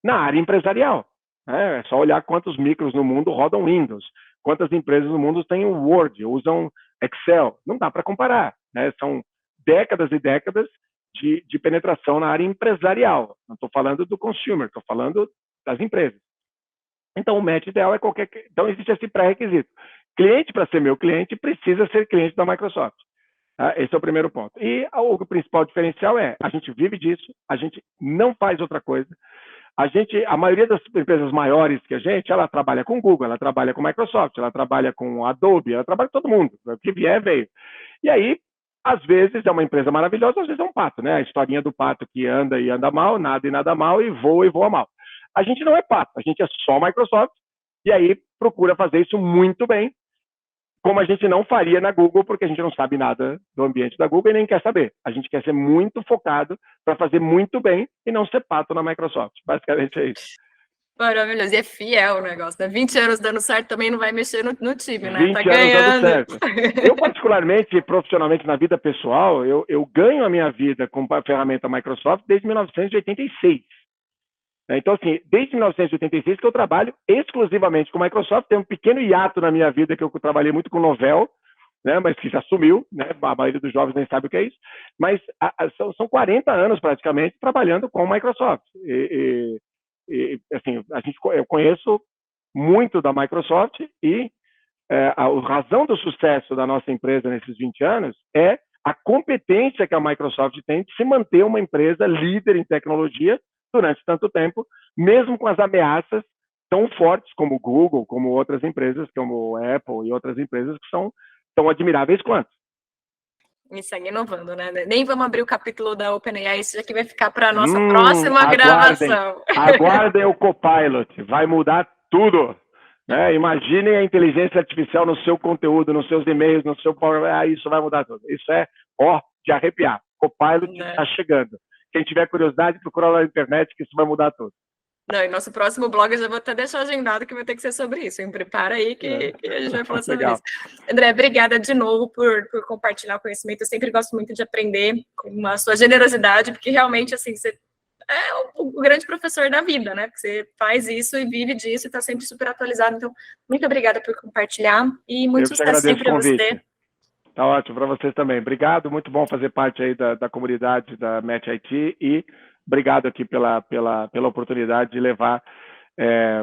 na área empresarial. É só olhar quantos micros no mundo rodam Windows, quantas empresas no mundo têm o Word, usam Excel. Não dá para comparar, né? São décadas e décadas de penetração na área empresarial. Não estou falando do consumer, estou falando das empresas. Então, o match ideal é qualquer... Então, existe esse pré-requisito. Cliente, para ser meu cliente, precisa ser cliente da Microsoft. Esse é o primeiro ponto. E o principal diferencial é, a gente vive disso, a gente não faz outra coisa. A maioria das empresas maiores que a gente, ela trabalha com Google, ela trabalha com Microsoft, ela trabalha com Adobe, ela trabalha com todo mundo. O que vier, veio. E aí, às vezes é uma empresa maravilhosa, às vezes é um pato, né? A historinha do pato que anda e anda mal, nada e nada mal, e voa mal. A gente não é pato, a gente é só Microsoft, e aí procura fazer isso muito bem, como a gente não faria na Google, porque a gente não sabe nada do ambiente da Google e nem quer saber. A gente quer ser muito focado para fazer muito bem e não ser pato na Microsoft. Basicamente é isso. Maravilhoso. E é fiel o negócio, né? 20 anos dando certo também não vai mexer no time, né? 20 Tá anos ganhando. dando certo. Eu, particularmente, profissionalmente, na vida pessoal, eu ganho a minha vida com a ferramenta Microsoft desde 1986. Então, assim, desde 1986 que eu trabalho exclusivamente com Microsoft. Tem um pequeno hiato na minha vida que eu trabalhei muito com Novell, né, mas que já sumiu, né? A maioria dos jovens nem sabe o que é isso. Mas são 40 anos, praticamente, trabalhando com Microsoft. Assim, eu conheço muito da Microsoft e a razão do sucesso da nossa empresa nesses 20 anos é a competência que a Microsoft tem de se manter uma empresa líder em tecnologia durante tanto tempo, mesmo com as ameaças tão fortes como o Google, como outras empresas, como a Apple e outras empresas que são tão admiráveis quanto. E segue inovando, né? Nem vamos abrir o capítulo da OpenAI, isso aqui vai ficar para a nossa próxima gravação. Aguardem o Copilot, vai mudar tudo. Né? Imaginem a inteligência artificial no seu conteúdo, nos seus e-mails, no seu Power. Isso vai mudar tudo. Isso é, de arrepiar. Copilot está chegando. Quem tiver curiosidade, procura lá na internet que isso vai mudar tudo. Não, e nosso próximo blog eu já vou até deixar agendado que vai ter que ser sobre isso. Hein? Prepara aí que a gente vai falar sobre isso. André, obrigada de novo por compartilhar o conhecimento. Eu sempre gosto muito de aprender com a sua generosidade, porque realmente, assim, você é o grande professor da vida, né? Porque você faz isso e vive disso e está sempre super atualizado. Então, muito obrigada por compartilhar e muito sucesso sempre para você. Tá ótimo, para vocês também. Obrigado, muito bom fazer parte aí da comunidade da Match IT e obrigado aqui pela oportunidade de levar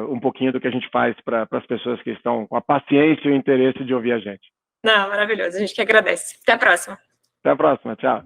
um pouquinho do que a gente faz para as pessoas que estão com a paciência e o interesse de ouvir a gente. Não, maravilhoso, a gente que agradece. Até a próxima. Até a próxima, tchau.